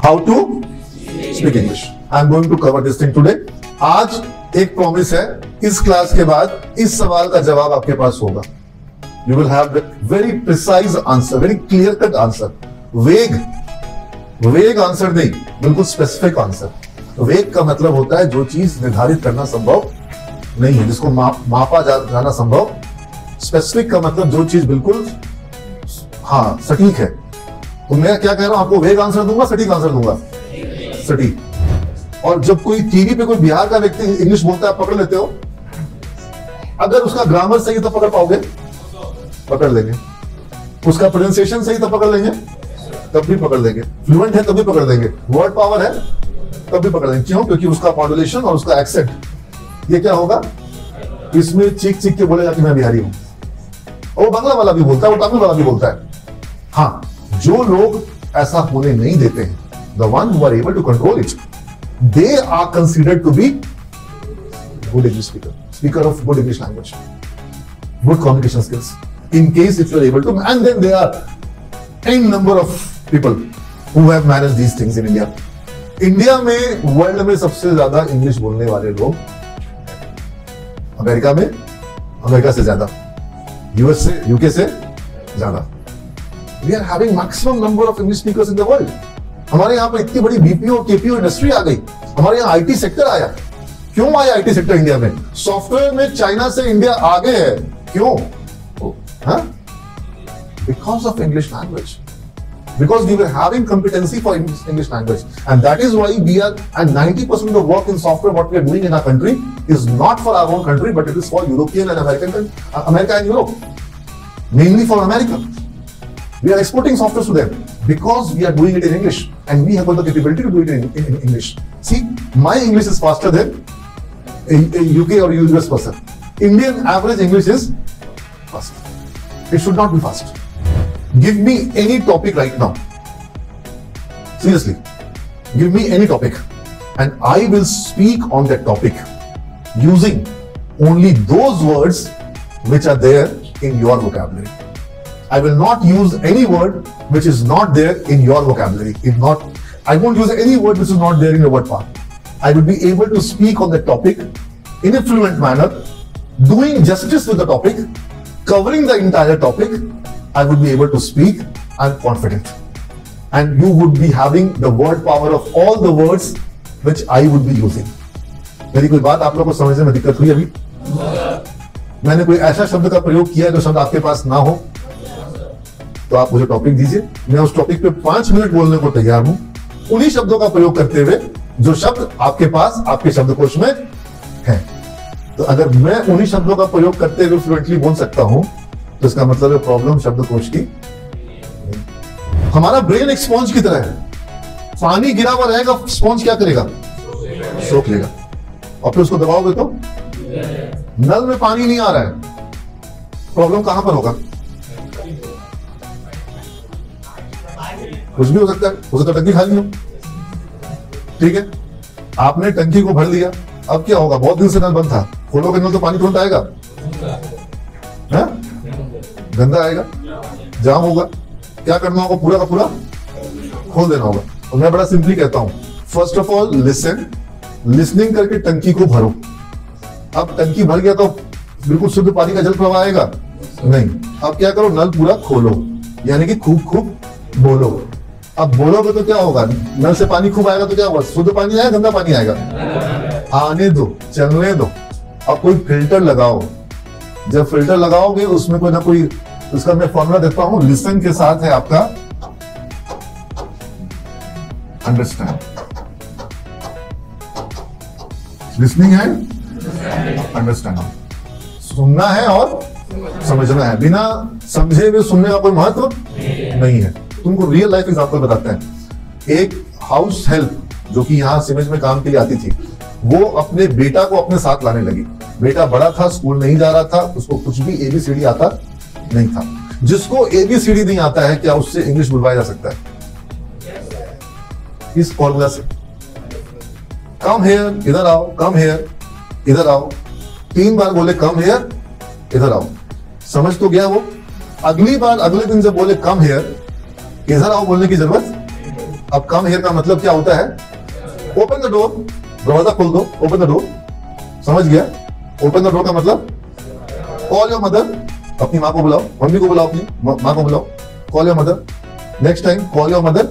How to speak English. I am going to cover this thing today. आज एक promise है, इस class के बाद इस सवाल का जवाब आपके पास होगा। You will have very precise answer, very clear cut answer. वेग आंसर नहीं, बिल्कुल स्पेसिफिक आंसर। वेग का मतलब होता है जो चीज निर्धारित करना संभव नहीं है, जिसको मापा जाना संभव। स्पेसिफिक का मतलब जो चीज बिल्कुल हाँ सटीक है। तो मैं क्या कह रहा हूं, आपको वेग आंसर दूंगा, सटीक आंसर दूंगा, सटीक। और जब कोई टीवी पे कोई बिहार का व्यक्ति इंग्लिश बोलता है, आप पकड़ लेते हो। अगर उसका ग्रामर सही तो पकड़ पाओगे, पकड़ लेंगे। उसका प्रोनाउंसिएशन सही तो पकड़ लेंगे, तब भी पकड़ लेंगे। फ्लुएंट है तब भी पकड़ लेंगे। वर्ड पावर है तब भी पकड़ लेंगे। क्यों? क्योंकि उसका मॉड्यूलेशन और उसका एक्सेंट, ये क्या होगा, इसमें चीख चीख के बोलेगा कि मैं बिहारी हूं। वो बांग्ला वाला भी बोलता है, वो तमिल वाला भी बोलता है। हाँ, जो लोग ऐसा होने नहीं देते हैं, the one who are able to control it, they are considered to be good English speaker of good English language, good communication skills. In case if you are able to, and then there are n number of people who have managed these things in India. India में world में सबसे ज्यादा English बोलने वाले लोग America में, America से ज्यादा, यूएस से, यूके से ज्यादा। We are having maximum number of English speakers in the world. हमारे यहाँ पर इतनी बड़ी बीपीओ केपीओ इंडस्ट्री आ गई। हमारे यहाँ आईटी सेक्टर आया। क्यों आया आईटी सेक्टर इंडिया में? सॉफ्टवेयर में चाइना से इंडिया आगे है। क्यों? Because of English language. Because we were having competency for English language, and that is why we are. And 90% of the work in software, what we are doing in our country, is not for our own country, but it is for European and America and Europe, mainly for America. We are exporting software to them because we are doing it in English, and we have got the capability to do it in English. See, my English is faster than a UK or US person. Indian average English is fast. It should not be fast. Give me any topic right now. Seriously, give me any topic, and I will speak on that topic using only those words which are there in your vocabulary. I will not use any word which is not there in your vocabulary. I won't use any word which is not there in your word path. I will be able to speak on that topic in a fluent manner, doing justice with the topic, covering the entire topic. I would be able to speak. I'm confident, and you would be having the word power of all the words which I would be using. मेरी कोई बात आप लोगों को समझने में दिक्कत हुई अभी? मैंने कोई ऐसा शब्द का प्रयोग किया जो शब्द आपके पास ना हो, तो आप मुझे टॉपिक दीजिए। मैं उस टॉपिक पे 5 मिनट बोलने को तैयार हूं, उन्हीं शब्दों का प्रयोग करते हुए जो शब्द आपके पास आपके शब्दकोश में है। तो अगर मैं उन्हीं शब्दों का प्रयोग करते हुए फ्लुएंटली बोल सकता हूं, तो इसका मतलब है प्रॉब्लम शब्दकोश की। हमारा ब्रेन एक स्पॉन्ज की तरह है। पानी गिरा हुआ रहेगा, स्पॉन्ज क्या करेगा? सोख लेगा। और फिर उसको दबाओगे तो नल में पानी नहीं आ रहा है, प्रॉब्लम कहां पर होगा? कुछ भी हो सकता है, टंकी खाली हो, ठीक है, आपने टंकी को भर लिया। अब क्या होगा? बहुत दिन से नल बंद था, खोलोगे नल तो पानी तुरंत आएगा, गंदा आएगा, जाम होगा। क्या करना होगा? पूरा का पूरा खोल देना होगा। और मैं बड़ा सिंपली कहता हूं, first of all listen, listening करके टंकी को भरो। अब टंकी भर गया तो बिल्कुल शुद्ध पानी का जल प्रवाह आएगा नहीं। अब क्या करो? नल पूरा खोलो, यानी कि खूब खूब बोलो। अब बोलोगे तो क्या होगा? नल से पानी खूब आएगा तो क्या होगा? शुद्ध पानी आएगा, गंदा पानी आएगा? आने दो, चलने दो। अब कोई फिल्टर लगाओ। जब फिल्टर लगाओगे उसमें कोई ना कोई, उसका मैं फॉर्मूला देता हूं, लिसन के साथ है आपका अंडरस्टैंड। लिसनिंग है अंडरस्टैंडिंग, सुनना है और समझना है। बिना समझे हुए सुनने का कोई महत्व नहीं है। तुमको रियल लाइफ एग्जांपल बताते हैं। एक हाउस हेल्प जो कि यहाँ सिमेज में काम के लिए आती थी, वो अपने बेटा को अपने साथ लाने लगी। बेटा बड़ा था, स्कूल नहीं जा रहा था, उसको कुछ भी एबीसीडी आता नहीं था। जिसको एबीसीडी नहीं आता है, क्या उससे इंग्लिश बुलवाया जा सकता है? इस फॉर्मूला से, कम हेयर, इधर आओ, कम हेयर, इधर आओ। 3 बार बोले कम हेयर, इधर आओ, समझ तो गया वो। अगली बार, अगले दिन जब बोले कम हेयर, इधर आओ बोलने की जरूरत अब कम हियर का मतलब क्या होता है? ओपन द डोर, दरवाजा खोल दो, ओपन द डोर, समझ गया? ओपन द डोर का मतलब कॉल योर मदर, अपनी माँ को बुलाओ, मम्मी को बुलाओ, अपनी माँ को बुलाओ, call your mother, next time call your mother,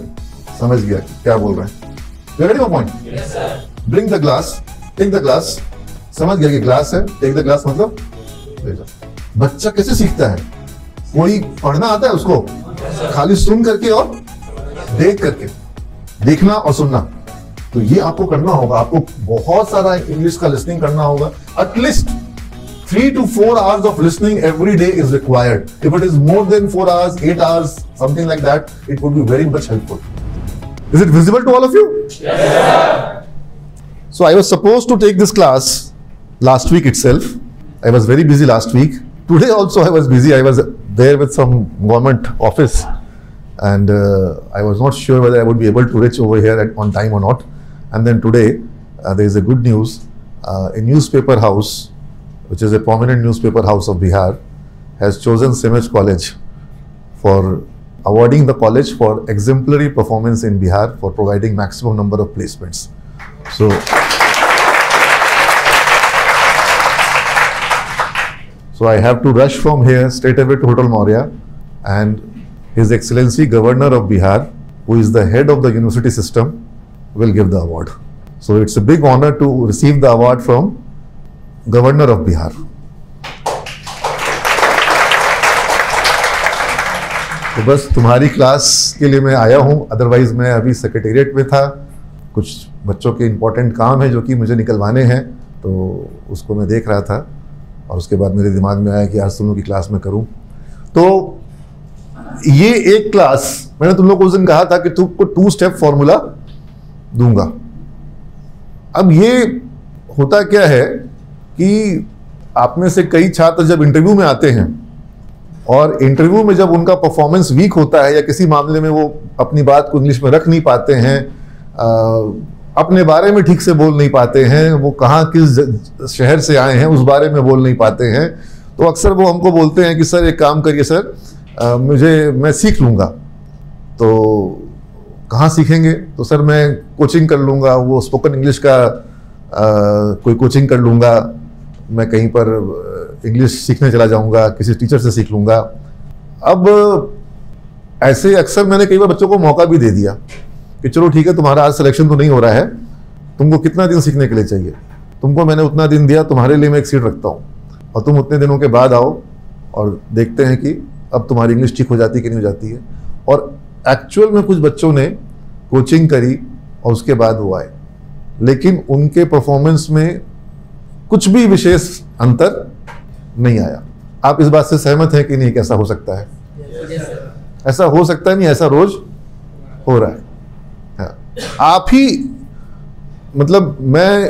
समझ गया क्या बोल रहे हैं? You getting my point? Yes sir. Bring the glass, take the glass, समझ गया कि ग्लास है, टेक द ग्लास मतलब ले जाओ। बच्चा कैसे सीखता है? कोई पढ़ना आता है उसको? खाली सुन करके और देख करके, देखना और सुनना। तो ये आपको करना होगा, आपको बहुत सारा इंग्लिश का लिसनिंग करना होगा। At least 3 to 4 hours of listening every day is required. If it is more than 4 hours, 8 hours, something like that, it would be very much helpful. Is it visible to all of you? Yes, sir. So I was supposed to take this class last week itself. I was very busy last week. Today also I was busy. I was there with some government office, and I was not sure whether I would be able to reach over here on time or not. And then today there is a good news. A newspaper house, which is a prominent newspaper house of Bihar, has chosen Simaj College for awarding the college for exemplary performance in Bihar for providing maximum number of placements. So I have to rush from here straight away to Hotel Maurya, and His Excellency Governor of Bihar, who is the head of the university system, will give the award. So it's a big honor to receive the award from Governor of Bihar. तो बस तुम्हारी class के लिए मैं आया हूँ, otherwise मैं अभी सेक्रेटेरिएट में था। कुछ बच्चों के इम्पोर्टेंट काम है जो कि मुझे निकलवाने हैं, तो उसको मैं देख रहा था और उसके बाद मेरे दिमाग में आया कि आज तुम लोग की क्लास में करूँ। तो ये एक क्लास मैंने तुम लोग को उस दिन कहा था कि तुमको 2 स्टेप फॉर्मूला दूंगा। अब ये होता क्या है कि आप में से कई छात्र जब इंटरव्यू में आते हैं और इंटरव्यू में जब उनका परफॉर्मेंस वीक होता है या किसी मामले में वो अपनी बात को इंग्लिश में रख नहीं पाते हैं, अपने बारे में ठीक से बोल नहीं पाते हैं, वो कहाँ किस शहर से आए हैं उस बारे में बोल नहीं पाते हैं, तो अक्सर वो हमको बोलते हैं कि सर एक काम करिए सर, मैं सीख लूँगा। तो कहाँ सीखेंगे? तो सर मैं कोचिंग कर लूँगा, वो स्पोकन इंग्लिश का कोई कोचिंग कर लूँगा, मैं कहीं पर इंग्लिश सीखने चला जाऊँगा, किसी टीचर से सीख लूँगा। अब ऐसे अक्सर मैंने कई बार बच्चों को मौका भी दे दिया कि चलो ठीक है, तुम्हारा आज सिलेक्शन तो नहीं हो रहा है, तुमको कितना दिन सीखने के लिए चाहिए, तुमको मैंने उतना दिन दिया, तुम्हारे लिए मैं एक सीट रखता हूँ और तुम उतने दिनों के बाद आओ और देखते हैं कि अब तुम्हारी इंग्लिश ठीक हो जाती है कि नहीं हो जाती है। और एक्चुअल में कुछ बच्चों ने कोचिंग करी और उसके बाद वो आए, लेकिन उनके परफॉर्मेंस में कुछ भी विशेष अंतर नहीं आया। आप इस बात से सहमत हैं कि नहीं? कैसा हो सकता है? ऐसा हो सकता है नहीं, ऐसा रोज हो रहा है। आप ही मतलब मैं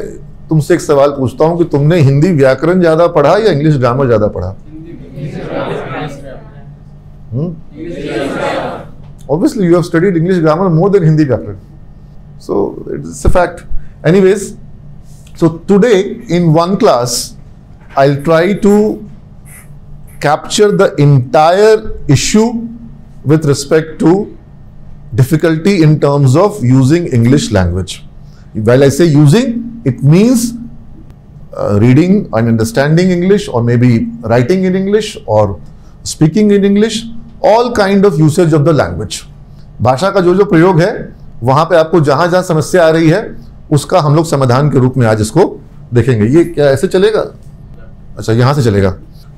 तुमसे एक सवाल पूछता हूं कि तुमने हिंदी व्याकरण ज्यादा पढ़ा या इंग्लिश ग्रामर ज्यादा पढ़ा? Obviously you have studied English grammar more than Hindi Vyakaran. So it's a fact. Anyways, so today in one class, I'll try to capture the entire issue with respect to difficulty in terms of using English language. While I say using, it means reading and understanding English, or maybe writing in English or speaking in English, all kind of usage of the language. भाषा का जो जो प्रयोग है वहां पे आपको जहां जहां समस्या आ रही है उसका हम लोग समाधान के रूप में आज इसको देखेंगे। ये क्या ऐसे चलेगा? अच्छा, यहां से चलेगा।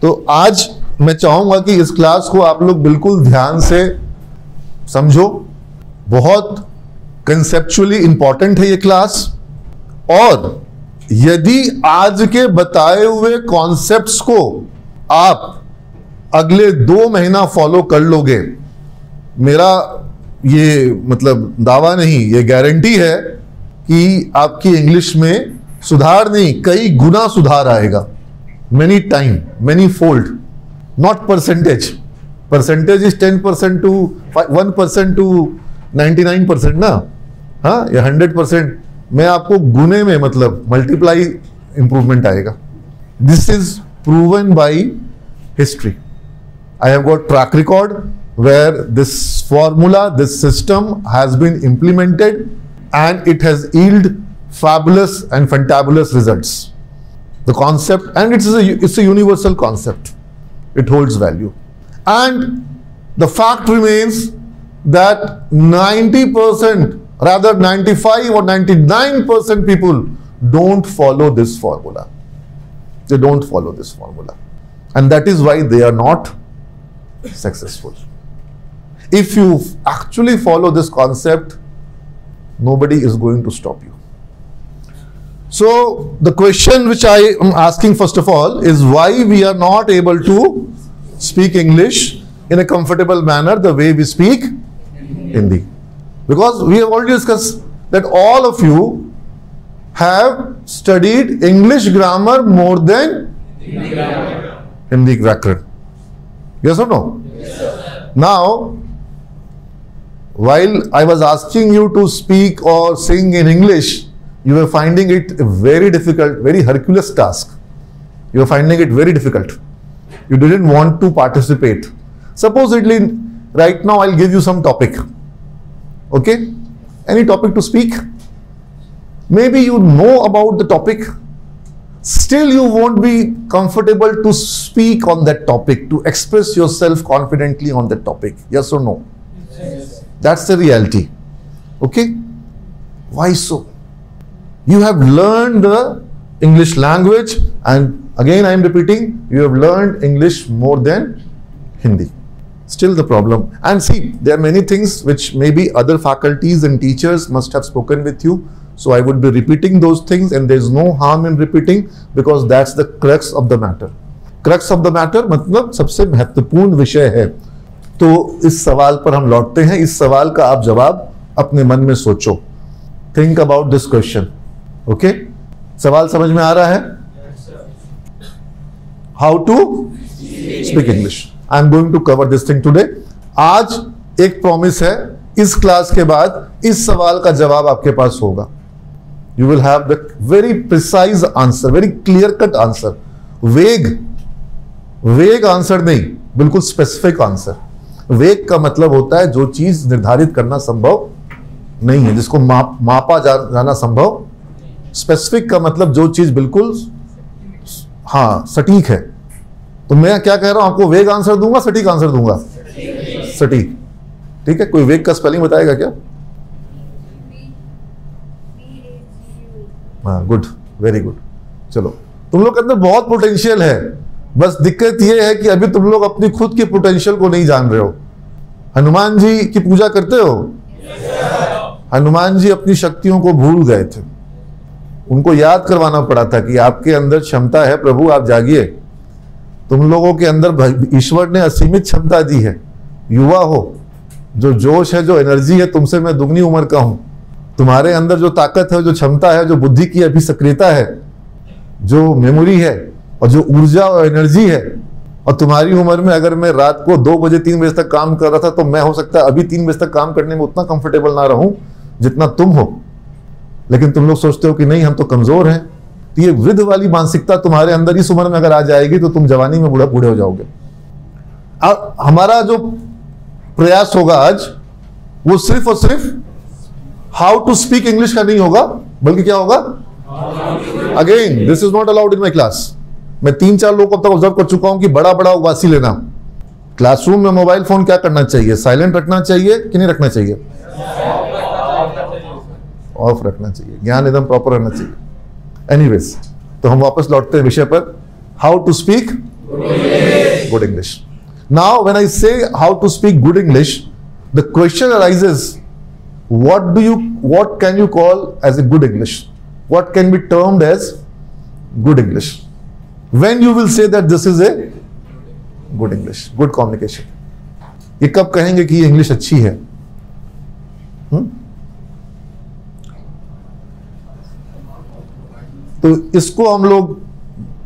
तो आज मैं चाहूंगा कि इस क्लास को आप लोग बिल्कुल ध्यान से समझो। बहुत कंसेप्चुअली इंपॉर्टेंट है ये क्लास, और यदि आज के बताए हुए कॉन्सेप्ट्स को आप अगले 2 महीना फॉलो कर लोगे, मेरा ये मतलब दावा नहीं, ये गारंटी है कि आपकी इंग्लिश में सुधार नहीं, कई गुना सुधार आएगा। Many time, many fold, not percentage. Percentage is 10% to 1% to 99% ना, हाँ, या 100%। मैं आपको गुने में मतलब मल्टीप्लाई इंप्रूवमेंट आएगा। This is proven by history. I have got track record where this formula, this system has been implemented and it has yielded fabulous and fantabulous results. The concept, and it's a universal concept. It holds value. And the fact remains that 90%, rather 95 or 99% people don't follow this formula. They don't follow this formula. And that is why they are not successful. If you actually follow this concept, nobody is going to stop you. So the question which I am asking first of all is why we are not able to speak English in a comfortable manner the way we speak Hindi. Because we have already discussed that all of you have studied English grammar more than Hindi Vyakaran. Yes or no? Yes, sir. Now, while I was asking you to speak or sing in English, you were finding it a very difficult, very Herculean task. You were finding it very difficult. You didn't want to participate. Supposedly, right now I'll give you some topic. Okay? Any topic to speak? Maybe you know about the topic. Still you won't be comfortable to speak on that topic, to express yourself confidently on that topic. Yes or no? Yes. That's the reality. Okay? Why so? You have learned the English language, and again I am repeating, you have learned English more than Hindi. Still the problem. And see, there are many things which maybe other faculties and teachers must have spoken with you. So I would be repeating those things, and there is no harm in repeating because that's the crux of the matter. Crux of the matter मतलब सबसे महत्वपूर्ण विषय है. तो इस सवाल पर हम लौटते हैं. इस सवाल का आप जवाब अपने मन में सोचो. Think about this question. Okay? सवाल समझ में आ रहा है? How to speak English. I am going to cover this thing today. आज एक प्रॉमिस है, इस क्लास के बाद इस सवाल का जवाब आपके पास होगा. You will have the very precise answer, very clear-cut answer. वेग आंसर नहीं, बिल्कुल स्पेसिफिक आंसर. वेग का मतलब होता है जो चीज निर्धारित करना संभव नहीं है, जिसको मापा जाना संभव. स्पेसिफिक का मतलब जो चीज बिल्कुल सटीक है. तो मैं क्या कह रहा हूं, आपको वेग आंसर दूंगा, सटीक आंसर दूंगा? सटीक. ठीक है. कोई वेग का स्पेलिंग बताएगा क्या? हाँ, गुड, वेरी गुड. चलो, तुम लोग के अंदर बहुत पोटेंशियल है. बस दिक्कत यह है कि अभी तुम लोग अपनी खुद के पोटेंशियल को नहीं जान रहे हो. हनुमान जी की पूजा करते हो? हनुमान जी अपनी शक्तियों को भूल गए थे. उनको याद करवाना पड़ा था कि आपके अंदर क्षमता है प्रभु, आप जागिए. तुम लोगों के अंदर ईश्वर ने असीमित क्षमता दी है. युवा हो, जो जोश है, जो एनर्जी है, तुमसे मैं दुगनी उम्र का हूं. तुम्हारे अंदर जो ताकत है, जो क्षमता है, जो बुद्धि की अभी सक्रियता है, जो मेमोरी है और जो ऊर्जा और एनर्जी है, और तुम्हारी उम्र में अगर मैं रात को 2 बजे 3 बजे तक काम कर रहा था तो मैं हो सकता है अभी 3 बजे तक काम करने में उतना कंफर्टेबल ना रहूं जितना तुम हो. लेकिन तुम लोग सोचते हो कि नहीं, हम तो कमजोर हैं. तो ये वृद्ध वाली मानसिकता तुम्हारे अंदर इस उम्र में अगर आ जाएगी तो तुम जवानी में बूढ़े हो जाओगे. अब हमारा जो प्रयास होगा आज, वो सिर्फ और सिर्फ हाउ टू स्पीक इंग्लिश का नहीं होगा, बल्कि क्या होगा? Again, this is not allowed in my class. मैं 3-4 लोगों को अब तक ऑब्जर्व कर चुका हूं कि बड़ा उबासी लेना. क्लासरूम में मोबाइल फोन क्या करना चाहिए? साइलेंट रखना चाहिए कि नहीं रखना चाहिए? ऑफ रखना चाहिए. ज्ञान एकदम प्रॉपर रहना चाहिए. एनीवेज, तो हम वापस लौटते हैं विषय पर. How to speak good English. Now when I say how to speak good English, the question arises, what can you call as a good English? What can be termed as good English? When you will say that this is a good English, good communication? ये कब कहेंगे कि ये English अच्छी है? तो इसको हम लोग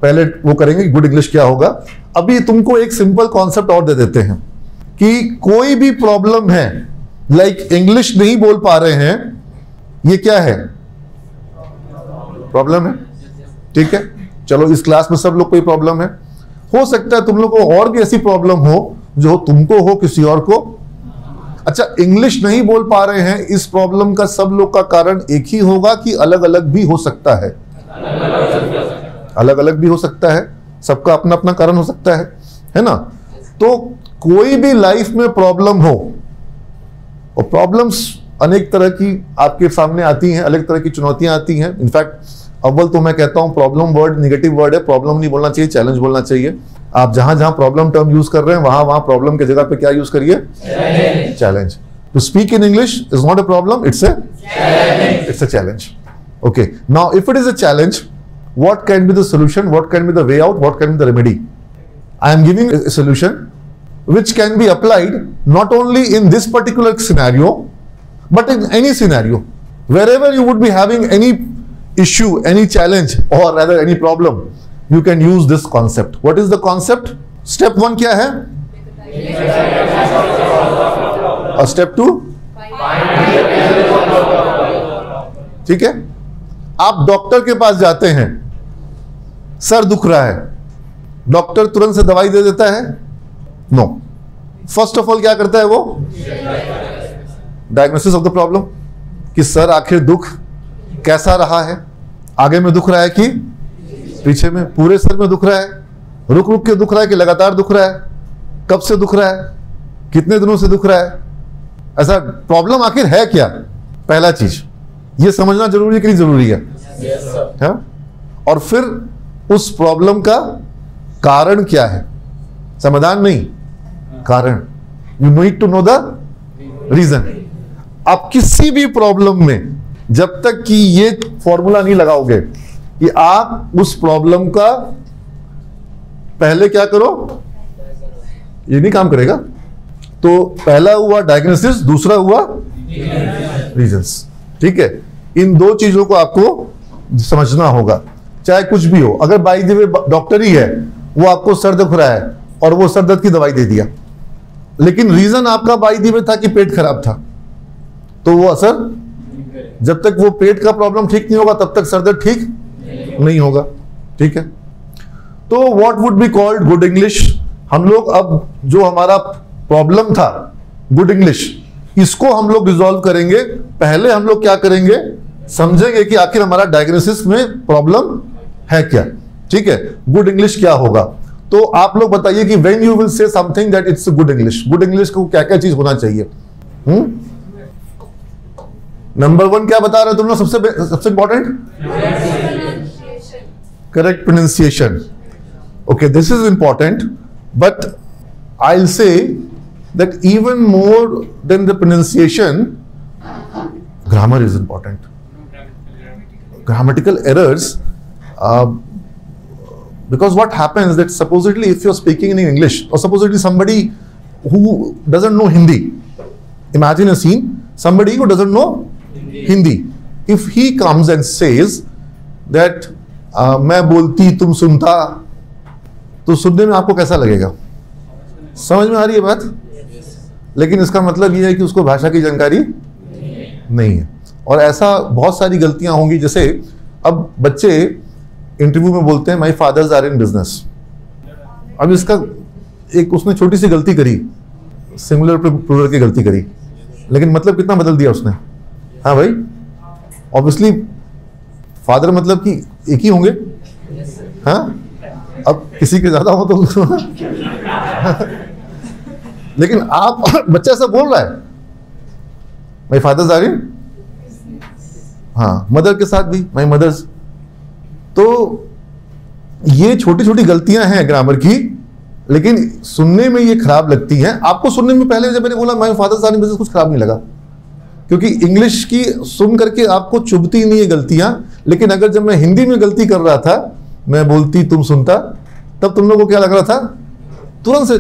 पहले वो करेंगे गुड इंग्लिश क्या होगा. अभी तुमको एक सिंपल कॉन्सेप्ट और दे देते हैं कि कोई भी प्रॉब्लम है, लाइक इंग्लिश नहीं बोल पा रहे हैं, ये क्या है? प्रॉब्लम है. ठीक है. चलो, इस क्लास में सब लोग कोई प्रॉब्लम है. हो सकता है तुम लोग को और भी ऐसी प्रॉब्लम हो जो तुमको हो किसी और को। अच्छा, इंग्लिश नहीं बोल पा रहे हैं, इस प्रॉब्लम का सब लोग का कारण एक ही होगा कि अलग अलग भी हो सकता है? अलग अलग भी हो सकता है, सबका अपना अपना कारण हो सकता है ना। तो कोई भी लाइफ में प्रॉब्लम हो, और प्रॉब्लम्स अनेक तरह की आपके सामने आती हैं, अलग तरह की चुनौतियां आती हैं। इनफैक्ट अव्वल तो मैं कहता हूं प्रॉब्लम वर्ड निगेटिव वर्ड है, प्रॉब्लम नहीं बोलना चाहिए, चैलेंज बोलना चाहिए। आप जहां जहां प्रॉब्लम टर्म यूज कर रहे हैं वहां वहां प्रॉब्लम की जगह पे क्या यूज करिए? Challenge. To speak in English is not a problem, it's a challenge. Okay, now if it is a challenge, what can be the solution, what can be the way out, what can be the remedy? I am giving a solution which can be applied not only in this particular scenario but in any scenario. Wherever you would be having any issue, any challenge, or rather any problem, you can use this concept. What is the concept? Step 1 क्या है? और step 2? ठीक है, आप doctor के पास जाते हैं, sir दुख रहा है, डॉक्टर तुरंत से दवाई दे देता है? नो। फर्स्ट ऑफ ऑल क्या करता है वो? डायग्नोसिस ऑफ द प्रॉब्लम, कि सर आखिर दुख कैसा रहा है, आगे में दुख रहा है कि पीछे में, पूरे सर में दुख रहा है, रुक रुक के दुख रहा है कि लगातार दुख रहा है, कब से दुख रहा है, कितने दिनों से दुख रहा है, ऐसा प्रॉब्लम आखिर है क्या? पहला चीज ये समझना जरूरी है कि नहीं जरूरी है? हाँ? और फिर उस प्रॉब्लम का कारण क्या है, समाधान नहीं, कारण। You need to know the reason. आप किसी भी प्रॉब्लम में जब तक कि ये फॉर्मूला नहीं लगाओगे कि आप उस प्रॉब्लम का पहले क्या करो, ये नहीं काम करेगा। तो पहला हुआ डायग्नोसिस, दूसरा हुआ रीजंस। ठीक है, इन दो चीजों को आपको समझना होगा, चाहे कुछ भी हो। अगर बाई द वे डॉक्टर ही है, वो आपको सर दुख रहा है और वो सर दर्द की दवाई दे दिया, लेकिन रीजन आपका बाई द वे था कि पेट खराब था, तो वो असर, जब तक वो पेट का प्रॉब्लम ठीक नहीं होगा तब तक सर दर्द ठीक नहीं होगा। ठीक है, तो what would be called good English? हम लोग अब जो हमारा प्रॉब्लम था गुड इंग्लिश, इसको हम लोग रिजॉल्व करेंगे। पहले हम लोग क्या करेंगे, समझेंगे कि आखिर हमारा डायग्नोसिस में प्रॉब्लम है क्या। ठीक है, गुड इंग्लिश क्या होगा? तो आप लोग बताइए कि when you will say something that it's good English, good English को क्या क्या चीज होना चाहिए? नंबर 1 क्या बता रहे हो तुम लोग? सबसे important correct pronunciation. Okay, this is important, but I will say that even more than the pronunciation, grammar is important. Grammatical errors, because what happens that supposedly if you're speaking in English, or supposedly somebody who doesn't know Hindi, imagine a scene, somebody who doesn't know Hindi, if he comes and says that मैं बोलती तुम सुनता, तो सुनने में आपको कैसा लगेगा? समझ में आ रही है बात? लेकिन इसका मतलब यह है कि उसको भाषा की जानकारी नहीं है। और ऐसा बहुत सारी गलतियां होंगी, जैसे अब बच्चे इंटरव्यू में बोलते हैं my fathers are in business. अब इसका एक उसने छोटी सी गलती करी, सिंगुलर प्लूरल की गलती करी, लेकिन मतलब कितना बदल दिया उसने। हाँ भाई, ऑब्वियसली फादर मतलब कि एक ही होंगे। हाँ, अब किसी के ज्यादा हो तो लेकिन आप बच्चा ऐसा बोल रहा है माय फादर्स आर इन, हाँ, मदर के साथ भी माय मदर्स। तो ये छोटी छोटी गलतियां हैं ग्रामर की, लेकिन सुनने में ये खराब लगती हैं। आपको सुनने में पहले जब मैंने बोला my fathers are in business कुछ खराब नहीं लगा, क्योंकि इंग्लिश की सुन करके आपको चुभती नहीं है गलतियां। लेकिन अगर जब मैं हिंदी में गलती कर रहा था, मैं बोलती तुम सुनता, तब तुम लोगों को क्या लग रहा था? तुरंत से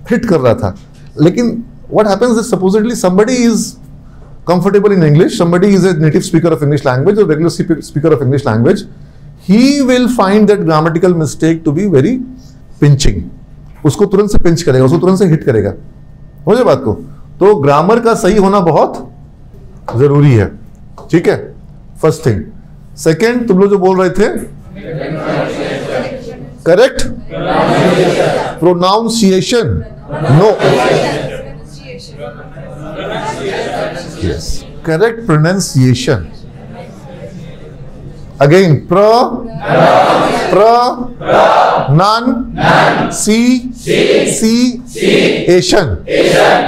हिट कर रहा था। लेकिन what happens is supposedly somebody is comfortable in English, somebody is a native speaker of English language or regular speaker of English language, he will find that grammatical mistake to be very pinching. उसको तुरंत से pinch करेगा, उसको तुरंत से hit करेगा। समझे बात को? तो ग्रामर का सही होना बहुत जरूरी है। ठीक है, फर्स्ट थिंग। सेकेंड, तुम लोग जो बोल रहे थे, correct pronunciation. No. Yes. Correct pronunciation. Again, pronunciation.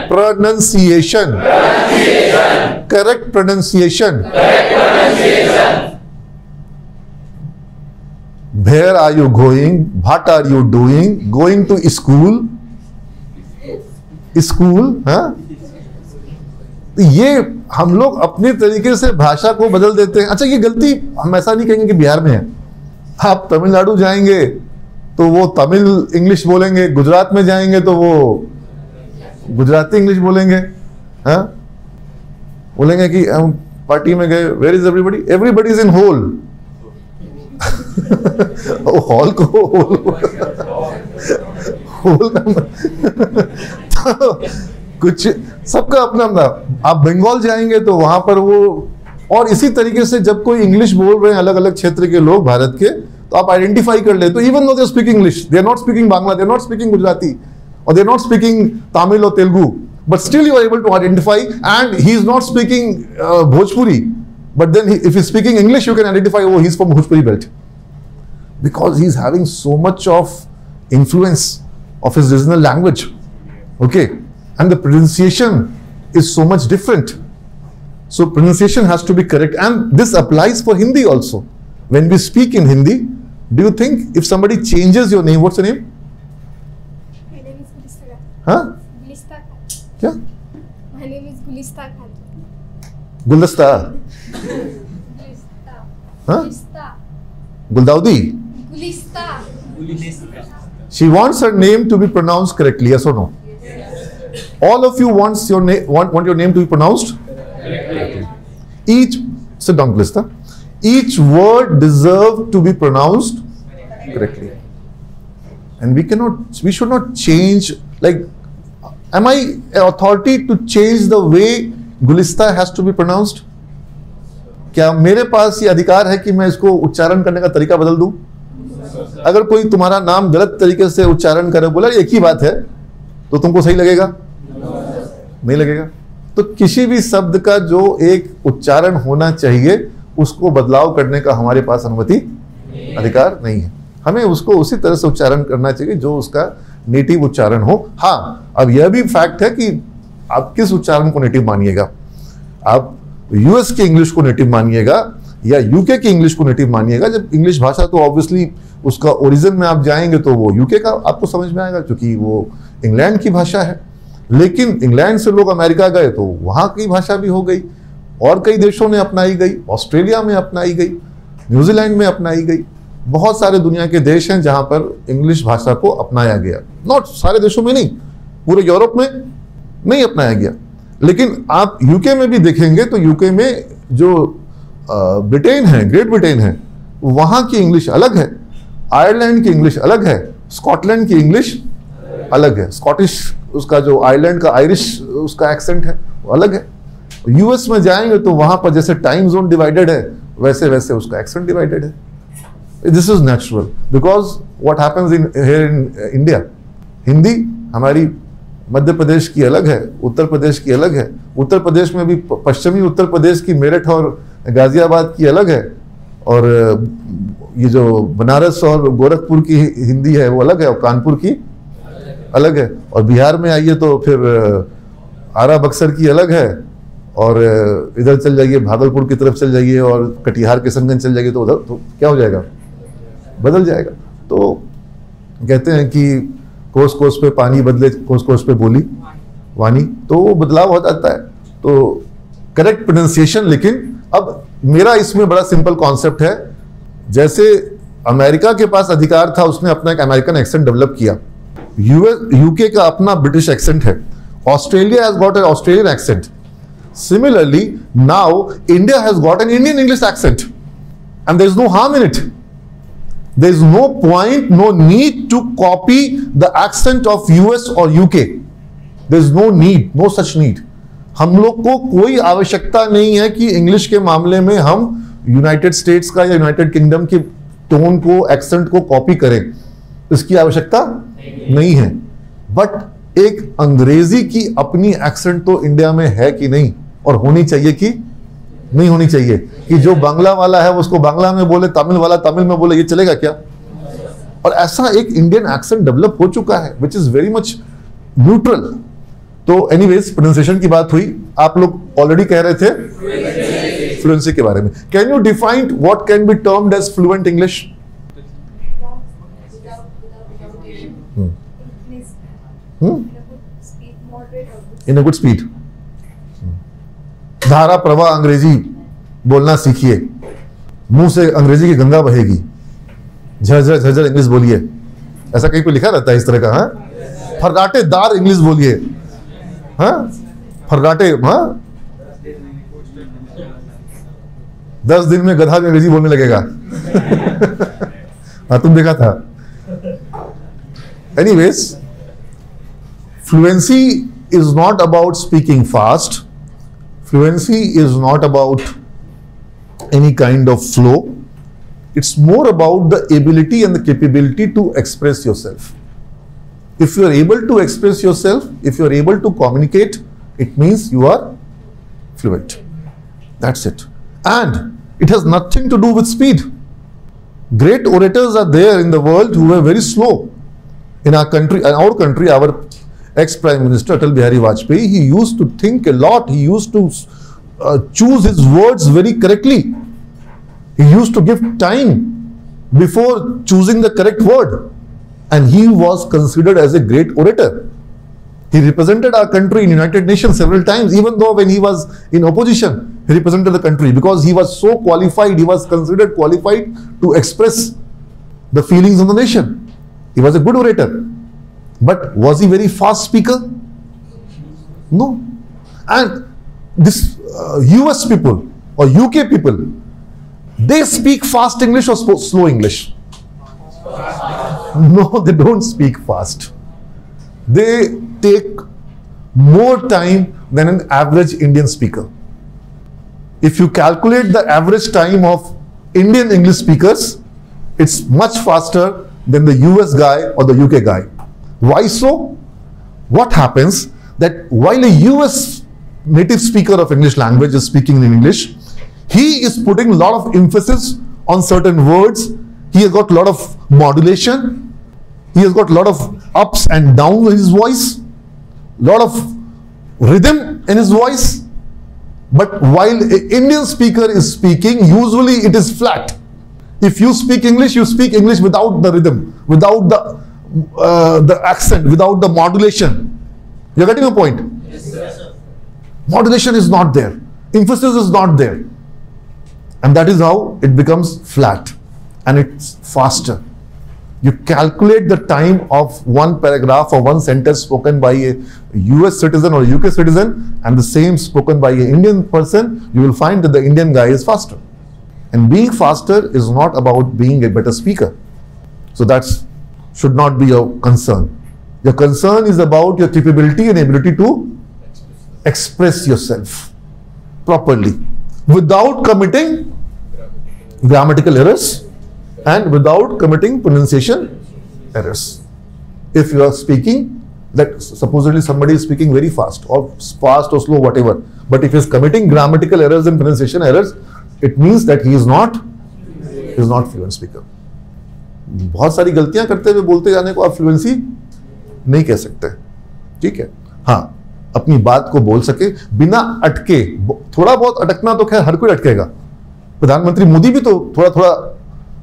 Pronunciation. Correct pronunciation. Where are you going? What are you doing? Going to school? School, हाँ? ये हम लोग अपने तरीके से भाषा को बदल देते हैं। अच्छा, ये गलती हम ऐसा नहीं कहेंगे कि बिहार में है। आप तमिलनाडु जाएंगे तो वो तमिल इंग्लिश बोलेंगे, गुजरात में जाएंगे तो वो गुजराती इंग्लिश बोलेंगे, हाँ? बोलेंगे कि हम पार्टी में गए, where is everybody? Everybody is in hole. Hall को होल तो कुछ सबका अपना अपना। आप बंगाल जाएंगे तो वहां पर वो, और इसी तरीके से जब कोई इंग्लिश बोल रहे हैं अलग अलग क्षेत्र के लोग भारत के, तो आप आइडेंटिफाई कर ले। तो even though they speaking English, they are not speaking Bangla, they are not speaking Gujarati, और they are not speaking Tamil और Telugu, but still you are able to identify, and he is not speaking Bhojpuri, but then if he is speaking English, you can identify, oh, he is from Bhojpuri belt, because he is having so much of influence of his regional language, okay, and the pronunciation is so much different. So pronunciation has to be correct, and this applies for Hindi also. When we speak in Hindi, do you think if somebody changes your name, what's your name? My name is Gulista. Huh? Gulista Khan. क्या? My name is Gulista Khan. गुलदस्ता? Gulista. Huh? Gulista. गुलदाउदी? Gulista. She wants her name to be pronounced correctly, yes or no? All of you want your name to be pronounced correctly. Each, sit down, Glista. Each word deserves to be pronounced correctly, and we should not change. Like, am I an authority to change the way Gulista has to be pronounced? क्या मेरे पास ये अधिकार है कि मैं इसको उच्चारण करने का तरीका बदल दूं? अगर कोई तुम्हारा नाम गलत तरीके से उच्चारण करे, बोला एक ही बात है, तो तुमको सही लगेगा? नहीं लगेगा। तो किसी भी शब्द का जो एक उच्चारण होना चाहिए, उसको बदलाव करने का हमारे पास अनुमति अधिकार नहीं है। हमें उसको उसी तरह से उच्चारण करना चाहिए जो उसका नेटिव उच्चारण हो। हाँ, अब यह भी फैक्ट है कि आप किस उच्चारण को नेटिव मानिएगा। आप यूएस की इंग्लिश को नेटिव मानिएगा या यूके की इंग्लिश को नेटिव मानिएगा। जब इंग्लिश भाषा तो ऑब्वियसली उसका ओरिजिन में आप जाएंगे तो वो यूके का आपको समझ में आएगा, क्योंकि वो इंग्लैंड की भाषा है। लेकिन इंग्लैंड से लोग अमेरिका गए तो वहाँ की भाषा भी हो गई, और कई देशों ने अपनाई गई, ऑस्ट्रेलिया में अपनाई गई, न्यूजीलैंड में अपनाई गई। बहुत सारे दुनिया के देश हैं जहाँ पर इंग्लिश भाषा को अपनाया गया। नॉट सारे देशों में नहीं, पूरे यूरोप में नहीं अपनाया गया। लेकिन आप यूके में भी देखेंगे तो यूके में जो ब्रिटेन है, ग्रेट ब्रिटेन है, वहाँ की इंग्लिश अलग है, आयरलैंड की इंग्लिश अलग है, स्कॉटलैंड की इंग्लिश अलग है, स्कॉटिश उसका जो आयरलैंड का आयरिश उसका एक्सेंट है वो अलग है। यूएस में जाएंगे तो वहां पर जैसे टाइम जोन डिवाइडेड है, वैसे वैसे उसका एक्सेंट डिवाइडेड है। This is natural because what happens in here in India. Hindi हमारी मध्य प्रदेश की अलग है, उत्तर प्रदेश की अलग है। उत्तर प्रदेश में भी पश्चिमी उत्तर प्रदेश की मेरठ और गाजियाबाद की अलग है, और ये जो बनारस और गोरखपुर की हिंदी है वो अलग है, और कानपुर की अलग है। और बिहार में आइए तो फिर आरा बक्सर की अलग है, और इधर चल जाइए भागलपुर की तरफ चल जाइए, और कटिहार किशनगंज चल जाइए तो उधर तो क्या हो जाएगा, बदल जाएगा। तो कहते हैं कि कोस कोस पे पानी बदले, कोस कोस पे बोली वानी, तो वो बदलाव हो जाता है। तो करेक्ट प्रोनाउंसिएशन। लेकिन अब मेरा इसमें बड़ा सिंपल कॉन्सेप्ट है। जैसे अमेरिका के पास अधिकार था, उसने अपना एक अमेरिकन एक्सेंट डेवलप किया। यूके का अपना ब्रिटिश एक्सेंट है। Australia has got an Australian accent. Similarly, now India has got an Indian English accent, and there is no harm in it. There is no point, no need to copy the accent of US or UK. There is no need, no such need. हम लोग को कोई आवश्यकता नहीं है कि English के मामले में हम यूनाइटेड स्टेट्स का या यूनाइटेड किंगडम के टोन को, एक्सेंट को कॉपी करें। इसकी आवश्यकता नहीं है। बट एक अंग्रेजी की अपनी एक्सेंट तो इंडिया में है कि नहीं, और होनी चाहिए कि नहीं होनी चाहिए? कि जो बांग्ला वाला है उसको बांग्ला में बोले, तमिल वाला तमिल में बोले, ये चलेगा क्या? और ऐसा एक इंडियन एक्सेंट डेवलप हो चुका है which is very much neutral. तो एनीवेज, प्रोनाउंसिएशन की बात हुई, आप लोग ऑलरेडी कह रहे थे फ्लुएंसी के बारे में। Can you define what can be termed as fluent English? In a good speed. धारा प्रवाह अंग्रेजी बोलना सीखिए, मुंह से अंग्रेजी की गंगा बहेगी, झरझर झरझर इंग्लिश बोलिए। ऐसा कहीं पे लिखा रहता है इस तरह का? हाँ, फर्राटेदार इंग्लिश बोलिए। हाँ, फर्राटे। हाँ, 10 दिन में गधा भी अंग्रेजी बोलने लगेगा। हाँ, तुम देखा था। Anyways, fluency is not about speaking fast. Fluency is not about any kind of flow. It's more about the ability and the capability to express yourself. If you are able to express yourself, if you are able to communicate, it means you are fluent. That's it. And it has nothing to do with speed. Great orators are there in the world who are very slow. In our country, our ex-Prime Minister Atal Bihari Vajpayee, he used to think a lot. He used to choose his words very correctly. He used to give time before choosing the correct word. And he was considered as a great orator. He represented our country in United Nations several times, even though when he was in opposition, he represented the country because he was so qualified, he was considered qualified to express the feelings of the nation. He was a good orator. But was he very fast speaker? No. And this US people or UK people, they speak fast English or slow English? No, they don't speak fast. They take more time than an average Indian speaker. If you calculate the average time of Indian English speakers, it's much faster than the US guy or the UK guy. Why so? What happens that while a US native speaker of English language is speaking in English, he is putting a lot of emphasis on certain words. He has got a lot of modulation. He has got a lot of ups and downs in his voice, a lot of rhythm in his voice. But while an Indian speaker is speaking, usually it is flat. If you speak English, you speak English without the rhythm, without the accent, without the modulation. You're getting a point? Yes, sir. Modulation is not there. Emphasis is not there. And that is how it becomes flat and it's faster. You calculate the time of one paragraph or one sentence spoken by a US citizen or UK citizen and the same spoken by an Indian person, you will find that the Indian guy is faster. And being faster is not about being a better speaker. So that's should not be your concern. Your concern is about your capability and ability to express yourself properly without committing grammatical errors and without committing pronunciation errors. If you are speaking, that supposedly somebody is speaking very fast or slow, whatever, but if he is committing grammatical errors and pronunciation errors, it means that he is not fluent speaker. बहुत सारी गलतियां करते हुए बोलते जाने को आप fluency नहीं कह सकते, ठीक है? हाँ, अपनी बात को बोल सके बिना अटके। थोड़ा बहुत अटकना तो खैर हर कोई अटकेगा। प्रधानमंत्री मोदी भी तो थोड़ा थोड़ा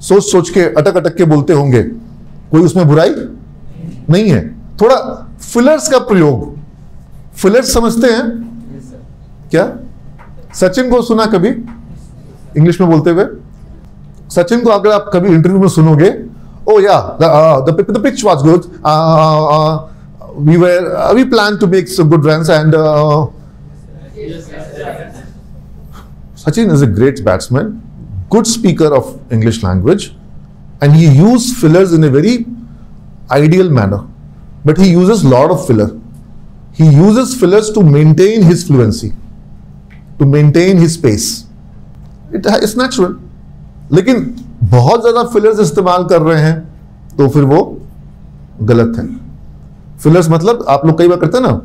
सोच सोच के अटक के बोलते होंगे, कोई उसमें बुराई नहीं है। थोड़ा फिलर्स का प्रयोग, फिलर्स समझते हैं क्या? सचिन को सुना कभी इंग्लिश में बोलते हुए? सचिन को अगर आप कभी इंटरव्यू में सुनोगे, oh yeah, the pitch was good, we planned to make some good runs and Sachin is a great batsman, good speaker of English language, and he used fillers in a very ideal manner, but he uses a lot of filler. He uses fillers to maintain his fluency, to maintain his pace. It's natural. लेकिन बहुत ज्यादा fillers इस्तेमाल कर रहे हैं तो फिर वो गलत है। फिलर्स मतलब आप लोग कई बार करते हैं ना,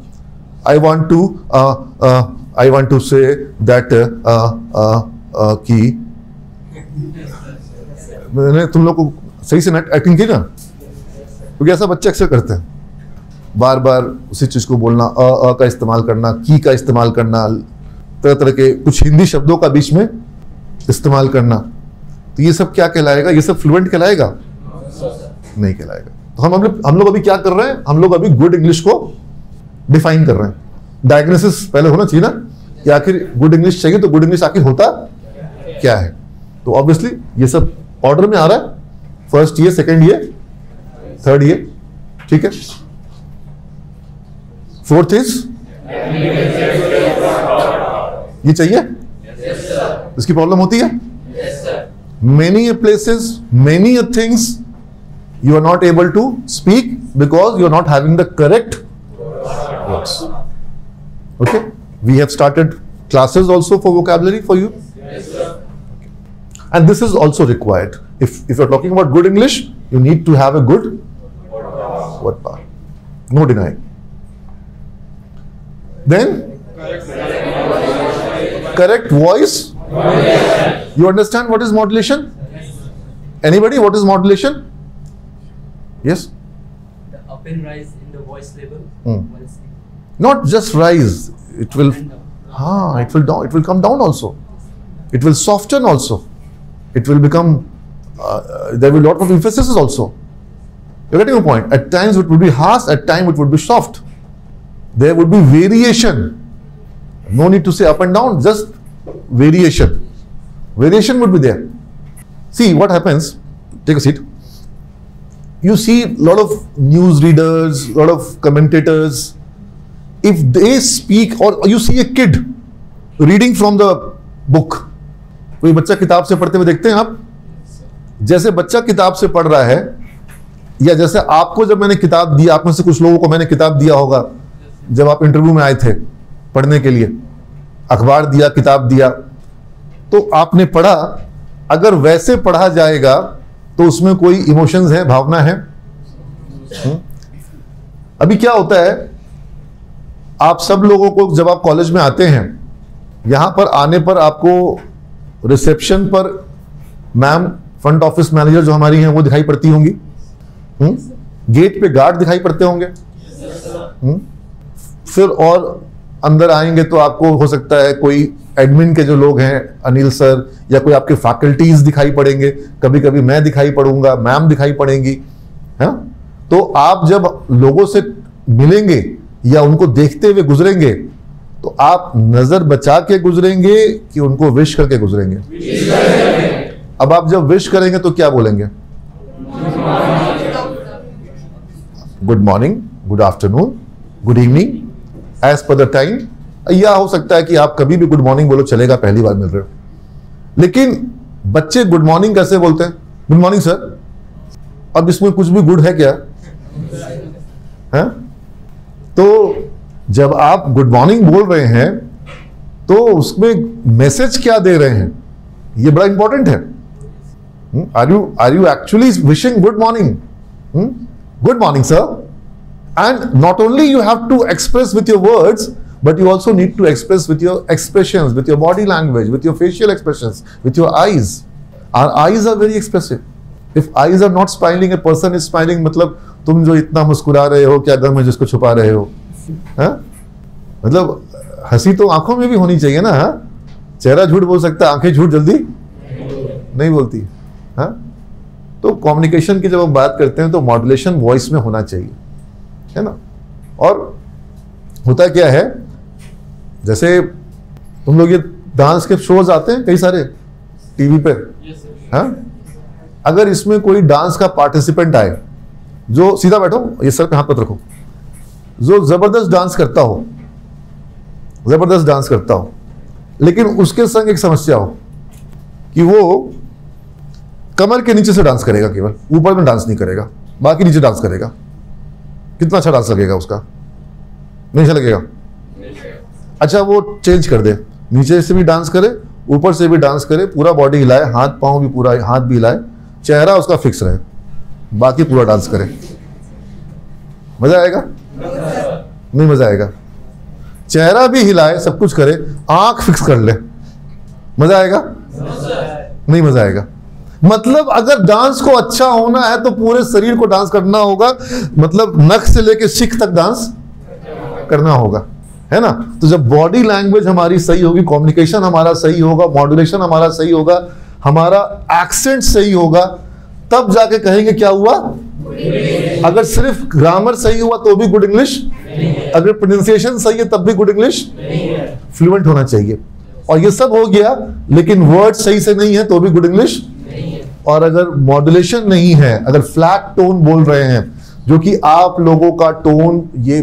I want to say that कि मैंने तुम लोग को सही से एक्टिंग की ना, क्योंकि ऐसा बच्चे अक्सर करते हैं, बार बार उसी चीज को बोलना, का इस्तेमाल करना, की का इस्तेमाल करना, तरह तरह के कुछ हिंदी शब्दों का बीच में इस्तेमाल करना। तो ये सब क्या कहलाएगा? ये सब फ्लुएंट कहलाएगा? नहीं कहलाएगा। तो हम लोग अभी क्या कर रहे हैं? हम लोग अभी गुड इंग्लिश को डिफाइन कर रहे हैं। डायग्नोसिस पहले होना चाहिए ना कि आखिर गुड इंग्लिश चाहिए तो गुड इंग्लिश आखिर होता क्या है। तो ऑब्वियसली ये सब ऑर्डर में आ रहा है, फर्स्ट ये, सेकेंड ये, थर्ड ये, ठीक है। फोर्थ इज ये चाहिए, इसकी प्रॉब्लम होती है। Many places, many things you are not able to speak because you are not having the correct words. Okay, we have started classes also for vocabulary for you. Yes, sir. Okay. And this is also required. If you are talking about good English, you need to have a good word power. No denying. Then correct voice. You understand what is modulation? Anybody, what is modulation? Yes? The up and rise in the voice level. While speaking. Not just rise, it will it will come down also. It will soften also. It will become there will be a lot of emphasis also. You're getting a point. At times it would be harsh, at times it would be soft. There would be variation. No need to say up and down, just variation. Variation would be there. See what happens. Take a seat. You see a lot of news readers, a lot of commentators, if they speak, or you see a kid reading from the book. कोई बच्चा किताब से पढ़ते हुए देखते हैं आप? जैसे बच्चा किताब से पढ़ रहा है, या जैसे आपको जब मैंने किताब दी, आप में से कुछ लोगों को मैंने किताब दिया होगा जब आप इंटरव्यू में आए थे पढ़ने के लिए, अखबार दिया, किताब दिया, तो आपने पढ़ा। अगर वैसे पढ़ा जाएगा तो उसमें कोई इमोशंस है, भावना है? अभी क्या होता है, आप सब लोगों को जब आप कॉलेज में आते हैं, यहां पर आने पर आपको रिसेप्शन पर मैम, फ्रंट ऑफिस मैनेजर जो हमारी हैं वो दिखाई पड़ती होंगी, गेट पे गार्ड दिखाई पड़ते होंगे, फिर और अंदर आएंगे तो आपको हो सकता है कोई एडमिन के जो लोग हैं, अनिल सर, या कोई आपके फैकल्टीज दिखाई पड़ेंगे, कभी कभी मैं दिखाई पड़ूंगा, मैम दिखाई पड़ेंगी, है? तो आप जब लोगों से मिलेंगे या उनको देखते हुए गुजरेंगे तो आप नजर बचा के गुजरेंगे कि उनको विश करके गुजरेंगे? अब आप जब विश करेंगे तो क्या बोलेंगे? Good morning, good afternoon, good evening, as per the time. या हो सकता है कि आप कभी भी गुड मॉर्निंग बोलो, चलेगा, पहली बार मिल रहे हो। लेकिन बच्चे गुड मॉर्निंग कैसे बोलते हैं? Good morning sir. अब इसमें कुछ भी गुड है क्या? है? तो जब आप गुड मॉर्निंग बोल रहे हैं तो उसमें मैसेज क्या दे रहे हैं, ये बड़ा इंपॉर्टेंट है। Are you actually wishing good morning? Good morning sir. And not only you have to express with your words, but you also need to express with your expressions, with your body language, with your facial expressions, with your eyes. Our eyes are very expressive. If eyes are not smiling, a person is smiling, मतलब तुम जो इतना मुस्कुरा रहे हो, क्या गम है जिसको छुपा रहे हो? हाँ? मतलब हंसी तो आंखों में भी होनी चाहिए ना। हाँ? चेहरा झूठ बोल सकता है, आंखें झूठ जल्दी नहीं बोलती। हाँ? तो कम्युनिकेशन की जब हम बात करते हैं तो मॉड्यूलेशन वॉइस में होना चाहिए, है ना। और होता क्या है, जैसे तुम लोग ये डांस के शोज आते हैं कई सारे टीवी पे, हाँ, अगर इसमें कोई डांस का पार्टिसिपेंट आए जो, सीधा बैठो, ये सर पे हाथ मत रखो, जो जबरदस्त डांस करता हो, जबरदस्त डांस करता हो, लेकिन उसके संग एक समस्या हो कि वो कमर के नीचे से डांस करेगा, केवल ऊपर में डांस नहीं करेगा, बाकी नीचे डांस करेगा, कितना अच्छा डांस लगेगा उसका? नहीं अच्छा लगेगा। अच्छा वो चेंज कर दे, नीचे से भी डांस करे, ऊपर से भी डांस करे, पूरा बॉडी हिलाए, हाथ पांव भी, पूरा हाथ भी हिलाए, चेहरा उसका फिक्स रहे, बाकी पूरा डांस करे। मजा आएगा? नहीं मजा आएगा। चेहरा भी हिलाए, सब कुछ करे, आंख फिक्स कर ले, मजा आएगा? नहीं मजा आएगा। मतलब अगर डांस को अच्छा होना है तो पूरे शरीर को डांस करना होगा, मतलब नख से लेके शिख तक डांस करना होगा, है ना? तो जब बॉडी लैंग्वेज हमारी सही होगी, कम्युनिकेशन हमारा सही होगा, मॉड्यूलेशन हमारा सही होगा, हमारा एक्सेंट सही होगा, तब जाके कहेंगे क्या हुआ। अगर सिर्फ ग्रामर सही हुआ तो भी गुड इंग्लिश, अगर प्रोनाउंसिएशन सही है तब भी गुड इंग्लिश, फ्लुएंट होना चाहिए। और ये सब हो गया, लेकिन वर्ड सही से नहीं है तो भी गुड इंग्लिश। और अगर मॉड्यूलेशन नहीं है, अगर फ्लैट टोन बोल रहे हैं, जो कि आप लोगों का टोन ये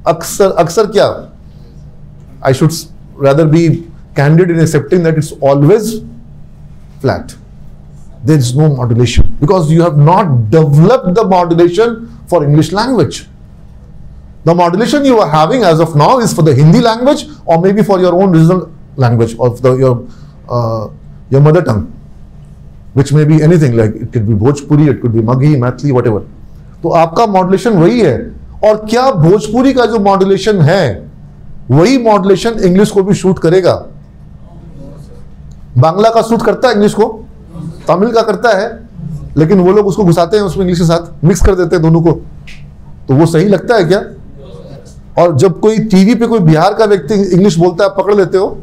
अक्सर क्या, I should rather be candid in accepting that it's always flat. There is no modulation because you have not developed the modulation for English language. The modulation you are having as of now is for the Hindi language or maybe for your own regional language of your mother tongue, which may be anything, like it could be Bhojpuri, it could be Maghi, Maithili, whatever. तो आपका modulation वही है। और क्या भोजपुरी का जो modulation है वही मॉड्यूलेशन इंग्लिश को भी शूट करेगा? बांग्ला का सूट करता है इंग्लिश को, तमिल का करता है, लेकिन वो लोग उसको घुसाते हैं उसमें इंग्लिश के साथ, मिक्स कर देते हैं दोनों को। तो वो सही लगता है क्या? और जब कोई टीवी पे कोई बिहार का व्यक्ति इंग्लिश बोलता है, पकड़ लेते हो?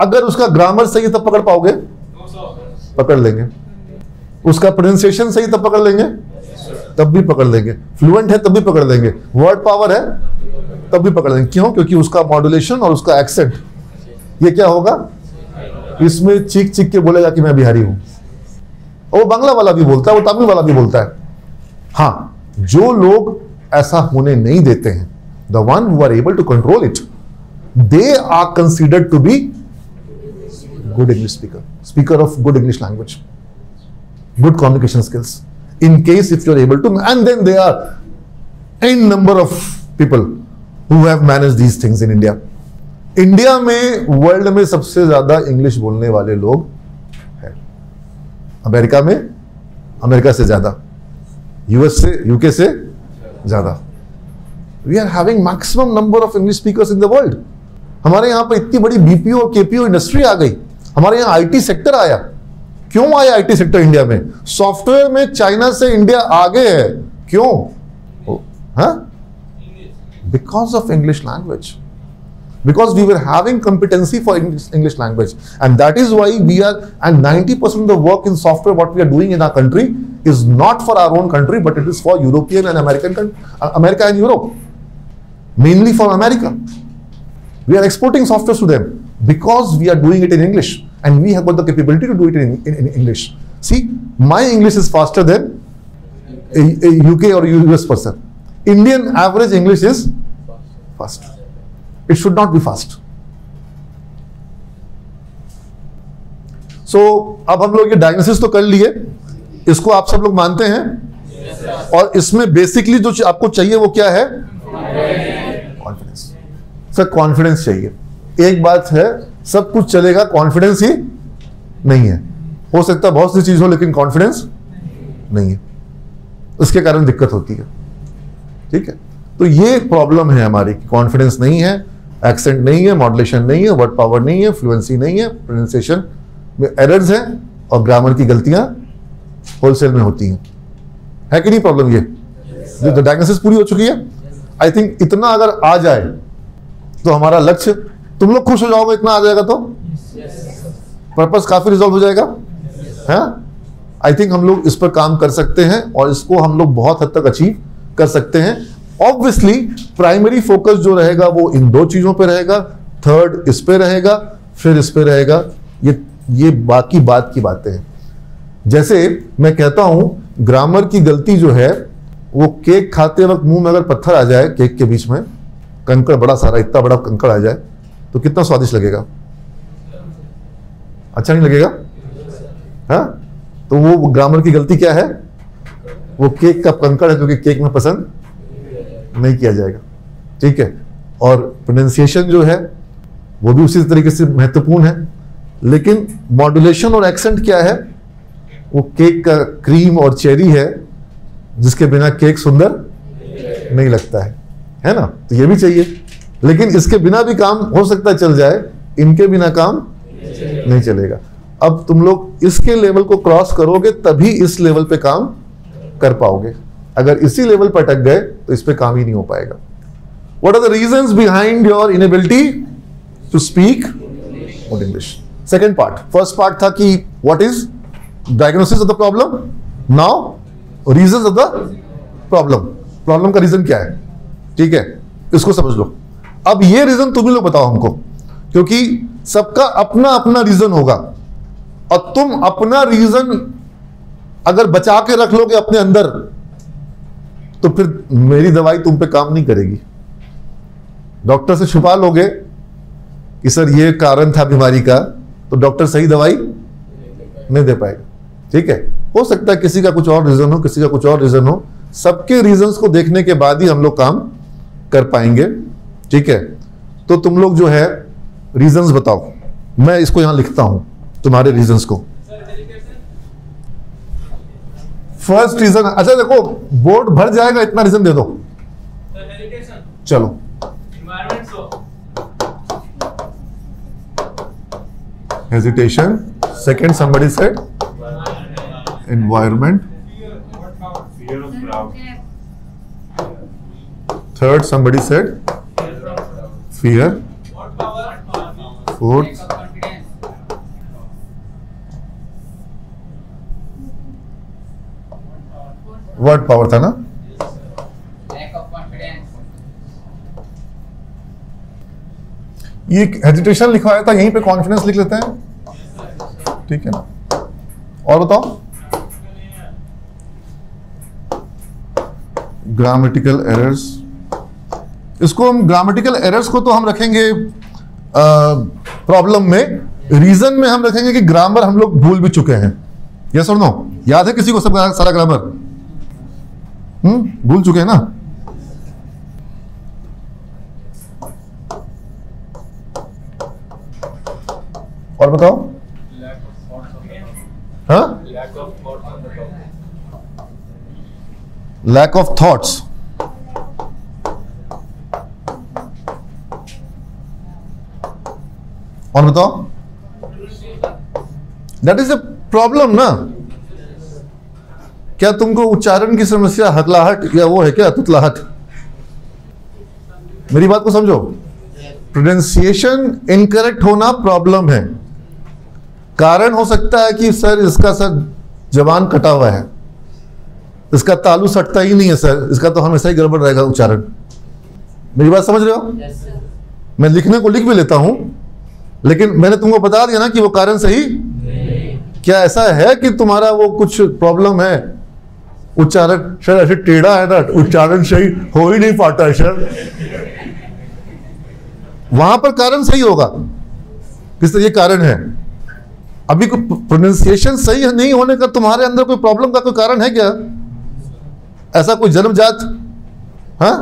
अगर उसका ग्रामर सही है तब पकड़ पाओगे? पकड़ लेंगे। उसका प्रोनाउंसिएशन सही तब पकड़ लेंगे? तब भी पकड़ लेंगे। फ्लुएंट है तब भी पकड़ लेंगे। वर्ड पावर है तब भी पकड़ लेंगे। क्यों? क्योंकि उसका मॉड्यूलेशन और उसका एक्सेंट ये क्या होगा, इसमें चीख चीख के बोलेगा कि मैं बिहारी हूं। वो बांग्ला वाला भी बोलता है, वो तमिल वाला भी बोलता है। हाँ, जो लोग ऐसा होने नहीं देते हैं, the one who are able to control it, they are considered to be good English speaker of good English language, good communication skills. In case if you are able to, and then there are n number of people who have managed these things in India. India में world में सबसे ज्यादा English बोलने वाले लोग हैं। America में America से ज्यादा, यूएस से, यूके से ज्यादा। We are having maximum number of English speakers in the world. हमारे यहाँ पर इतनी बड़ी बीपीओ और केपीओ इंडस्ट्री आ गई, हमारे यहाँ आईटी सेक्टर आया। क्यों आया आईटी सेक्टर इंडिया में? सॉफ्टवेयर में चाइना से इंडिया आगे है। क्यों? Because of English language, because we were having competency for English language, and that is why we are, and 90% of the work in software what we are doing in our country is not for our own country, but it is for European and America and Europe, mainly for America. We are exporting software to them because we are doing it in English, and we have got the capability to do it in English. See, my English is faster than a UK or US person. Indian average English is fast. It should not be fast. So, अब हम लोग ये diagnosis तो कर लिए, इसको आप सब लोग मानते हैं? और इसमें बेसिकली जो आपको चाहिए वो क्या है? कॉन्फिडेंस। सर कॉन्फिडेंस चाहिए। एक बात है, सब कुछ चलेगा, कॉन्फिडेंस ही नहीं है। हो सकता है बहुत सी चीज हो लेकिन कॉन्फिडेंस नहीं है, उसके कारण दिक्कत होती है। ठीक है, तो ये प्रॉब्लम है हमारी, कॉन्फिडेंस नहीं है, एक्सेंट नहीं है, मॉड्यूलेशन नहीं है, वर्ड पावर नहीं है, फ्लुएंसी नहीं है, प्रोनाउंसिएशन में एरर्स हैं और ग्रामर की गलतियां होलसेल में होती हैं। है कि नहीं प्रॉब्लम? ये जो डायग्नोसिस पूरी हो चुकी है। आई थिंक इतना अगर आ जाए तो हमारा लक्ष्य, तुम लोग खुश हो जाओगे, इतना आ जाएगा तो पर्पस काफी रिजॉल्व हो जाएगा। है, आई थिंक हम लोग इस पर काम कर सकते हैं और इसको हम लोग बहुत हद तक अचीव कर सकते हैं। ऑब्वियसली प्राइमरी फोकस जो रहेगा वो इन दो चीजों पे रहेगा, थर्ड इस पे रहेगा, फिर इस पे रहेगा। ये बाकी बात की बातें हैं। जैसे मैं कहता हूं, ग्रामर की गलती जो है वो केक खाते वक्त मुंह में अगर पत्थर आ जाए, केक के बीच में कंकड़ बड़ा सारा, इतना बड़ा कंकड़ आ जाए तो कितना स्वादिष्ट लगेगा? अच्छा नहीं लगेगा? हाँ, तो वो ग्रामर की गलती क्या है? वो केक का कंकड़ है जो कि केक में पसंद नहीं किया जाएगा। ठीक है, और प्रोनाउंसिएशन जो है वो भी उसी तरीके से महत्वपूर्ण है। लेकिन मॉड्यूलेशन और एक्सेंट क्या है? वो केक का क्रीम और चेरी है जिसके बिना केक सुंदर नहीं लगता है ना? तो ये भी चाहिए, लेकिन इसके बिना भी काम हो सकता है चल जाए, इनके बिना काम नहीं चलेगा। अब तुम लोग इसके लेवल को क्रॉस करोगे तभी इस लेवल पे काम कर पाओगे। अगर इसी लेवल पर अटक गए तो इस पे काम ही नहीं हो पाएगा। What are the reasons behind your inability to speak good English? Second part, first part था कि what is diagnosis of the problem, now reasons of the problem. Problem का रीजन क्या है, ठीक है, इसको समझ लो। अब ये रीजन तुम ही लोग बताओ हमको, क्योंकि सबका अपना अपना रीजन होगा, और तुम अपना रीजन अगर बचा के रख लोगे अपने अंदर तो फिर मेरी दवाई तुम पे काम नहीं करेगी। डॉक्टर से छुपा लोगे कि सर ये कारण था बीमारी का, तो डॉक्टर सही दवाई नहीं दे पाएगा, ठीक है। हो सकता है किसी का कुछ और रीजन हो, किसी का कुछ और रीजन हो, सबके रीजंस को देखने के बाद ही हम लोग काम कर पाएंगे, ठीक है। तो तुम लोग जो है रीजंस बताओ, मैं इसको यहां लिखता हूं तुम्हारे रीजंस को। फर्स्ट रीजन, अच्छा देखो बोर्ड भर जाएगा, इतना रीजन दे दो। चलो hesitation, second somebody said environment, third somebody said fear, fourth word power था ना, ये हेजिटेशन लिखवाया था, यहीं पे कॉन्फिडेंस लिख लेते हैं, ठीक है ना। और बताओ ग्रामेटिकल एरर्स, इसको हम ग्रामेटिकल एरर्स को तो हम रखेंगे प्रॉब्लम में, रीजन में हम रखेंगे कि ग्रामर हम लोग भूल भी चुके हैं। यस और नो? याद है किसी को सब सारा ग्रामर? भूल चुके हैं ना? और बताओ। हाँ, लैक ऑफ थॉट्स, और बताओ। दैट इज अ प्रॉब्लम ना। क्या तुमको उच्चारण की समस्या, हकलाहट या वो है क्या तुतलाहट? मेरी बात को समझो, प्रोनाउंसिएशन इनकरेक्ट होना प्रॉब्लम है। कारण हो सकता है कि सर इसका सर जबान कटा हुआ है, इसका तालु सटता ही नहीं है सर, इसका तो हमेशा ही गड़बड़ रहेगा उच्चारण। मेरी बात समझ रहे हो? मैं लिखने को लिख भी लेता हूं, लेकिन मैंने तुमको बता दिया ना कि वो कारण सही क्या ऐसा है कि तुम्हारा वो कुछ प्रॉब्लम है, उच्चारण सर ऐसे टेढ़ा है ना, उच्चारण सही हो ही नहीं पाता है सर। वहां पर कारण सही होगा, किस तरह ये कारण है। अभी कोई प्रोनाउंसिएशन सही नहीं होने का तुम्हारे अंदर कोई प्रॉब्लम का कोई कारण है क्या? ऐसा कोई जन्मजात, हाँ,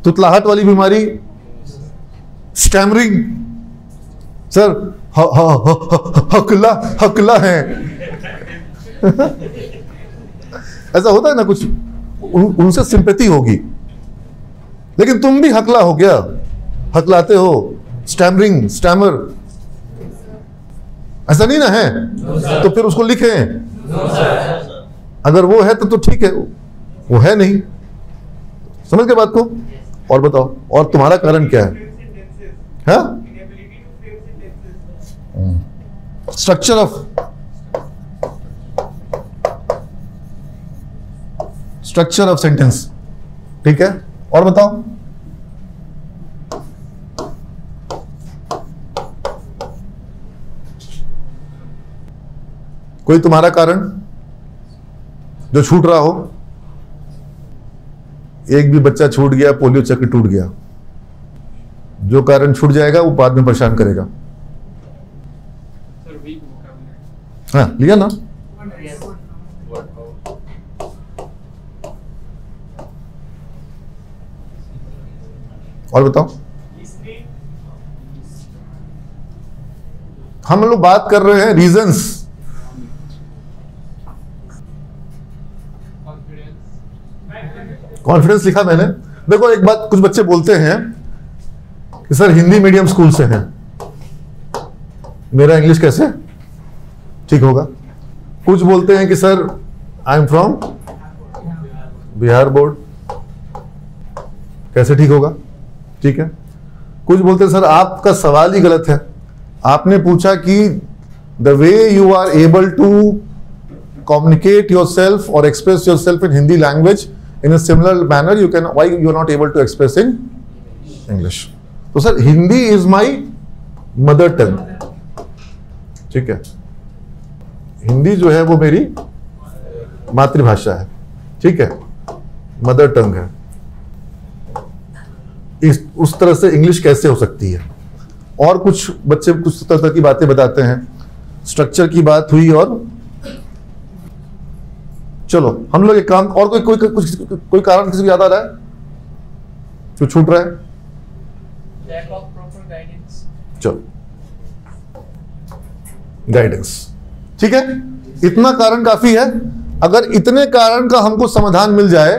तुतलाहट वाली बीमारी, स्टैमरिंग, सर हकला हकला है ऐसा होता है ना कुछ, उनसे सिंपैथी होगी, लेकिन तुम भी हकला हो गया, हकलाते हो, स्टैमरिंग, स्टैमर, ऐसा नहीं ना है? तो फिर उसको लिखें, अगर वो है तो ठीक है, वो है नहीं। समझ गए बात को? और बताओ, और तुम्हारा कारण क्या है? हाँ, स्ट्रक्चर ऑफ सेंटेंस, ठीक है। और बताओ। कोई तुम्हारा कारण जो छूट रहा हो? एक भी बच्चा छूट गया, पोलियो चक्र टूट गया, जो कारण छूट जाएगा वो बाद में परेशान करेगा। हाँ, लिया ना? और बताओ। हम लोग बात कर रहे हैं रीजंस। कॉन्फिडेंस लिखा मैंने। देखो एक बात, कुछ बच्चे बोलते हैं कि सर हिंदी मीडियम स्कूल से हैं, मेरा इंग्लिश कैसे ठीक होगा। कुछ बोलते हैं कि sir I am from Bihar board, कैसे ठीक होगा। ठीक है। कुछ बोलते हैं सर आपका सवाल ही गलत है, आपने पूछा कि the way you are able to communicate yourself or express yourself in Hindi language in a similar manner, why you are not able to express in English. तो sir Hindi is my mother tongue, ठीक है, हिंदी जो है वो मेरी मातृभाषा है, ठीक है, मदर टंग है। उस तरह से इंग्लिश कैसे हो सकती है। और कुछ बच्चे कुछ तरह की बातें बताते हैं, स्ट्रक्चर की बात हुई। और चलो हम लोग एक काम, और कोई कारण किसी को याद आ रहा है जो छूट रहा है? Lack of proper guidance. चलो गाइडेंस, ठीक है, इतना कारण काफी है। अगर इतने कारण का हमको समाधान मिल जाए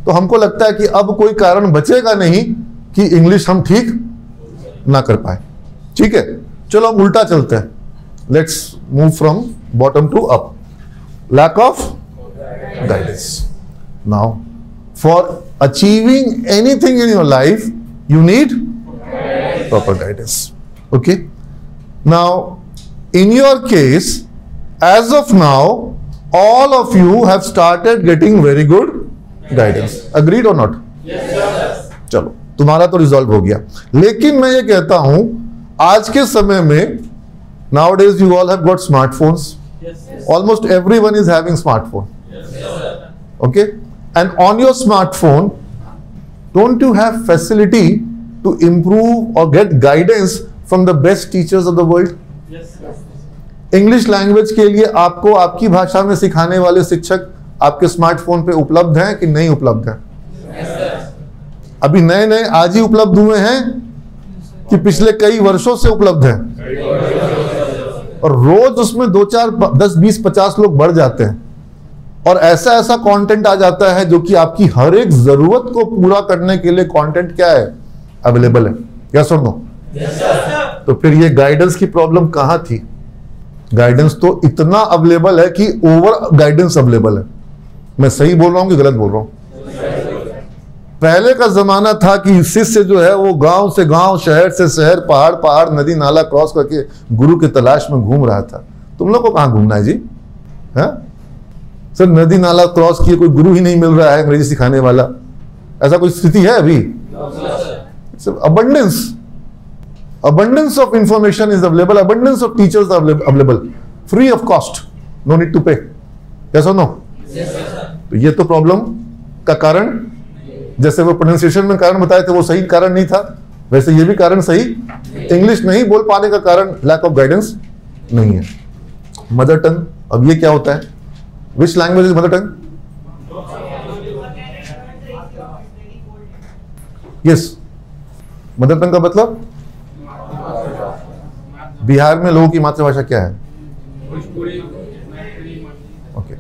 तो हमको लगता है कि अब कोई कारण बचेगा नहीं कि इंग्लिश हम ठीक ना कर पाए। ठीक है, चलो हम उल्टा चलते हैं। Let's move from bottom to up. Lack of guidance. Now, for achieving anything in your life, you need proper guidance. Okay? Now, in your case, as of now, all of you have started getting very good guidance. Agreed or not? Yes, sir. चलो, तुम्हारा तो resolve हो गया। लेकिन मैं ये कहता हूं, आज के समय में nowadays you all have got smartphones. Yes, sir. Almost everyone is having smartphone. Yes, sir. Okay, and on your smartphone, don't you have facility to improve or get guidance from the best teachers of the world? Yes, sir. English language के लिए आपको आपकी भाषा में सिखाने वाले शिक्षक आपके स्मार्टफोन पे उपलब्ध हैं कि नहीं उपलब्ध हैं? Yes, sir. अभी नए नए आज ही उपलब्ध हुए हैं कि पिछले कई वर्षों से उपलब्ध हैं? और रोज उसमें 2 4 10 20 50 लोग बढ़ जाते हैं और ऐसा ऐसा कंटेंट आ जाता है जो कि आपकी हर एक जरूरत को पूरा करने के लिए कंटेंट क्या है, अवेलेबल है। यस और नो? Yes, sir. तो फिर ये गाइडेंस की प्रॉब्लम कहां थी? गाइडेंस तो इतना अवेलेबल है कि ओवर गाइडेंस अवेलेबल है। मैं सही बोल रहा हूं कि गलत बोल रहा हूं? पहले का जमाना था कि शिष्य जो है वो गांव से गांव, शहर से शहर, पहाड़ पहाड़, नदी नाला क्रॉस करके गुरु की तलाश में घूम रहा था। तुम लोग को कहां घूमना है जी? है सर, नदी नाला क्रॉस किए कोई गुरु ही नहीं मिल रहा है अंग्रेजी सिखाने वाला, ऐसा कोई स्थिति है अभी? abundance of information is available, abundance of teachers are available, free of cost, no need to pay. Yes or no? Yes, sir. तो ये तो प्रॉब्लम का कारण, जैसे वो प्रोनाउंसिएशन में कारण बताए थे वो सही कारण नहीं था, वैसे ये भी कारण सही, इंग्लिश नहीं बोल पाने का कारण लैक ऑफ गाइडेंस नहीं है। मदर टंग, अब ये क्या होता है? Which language is mother tongue? Yes, mother tongue का मतलब बिहार में लोगों की मातृभाषा क्या है? ओके,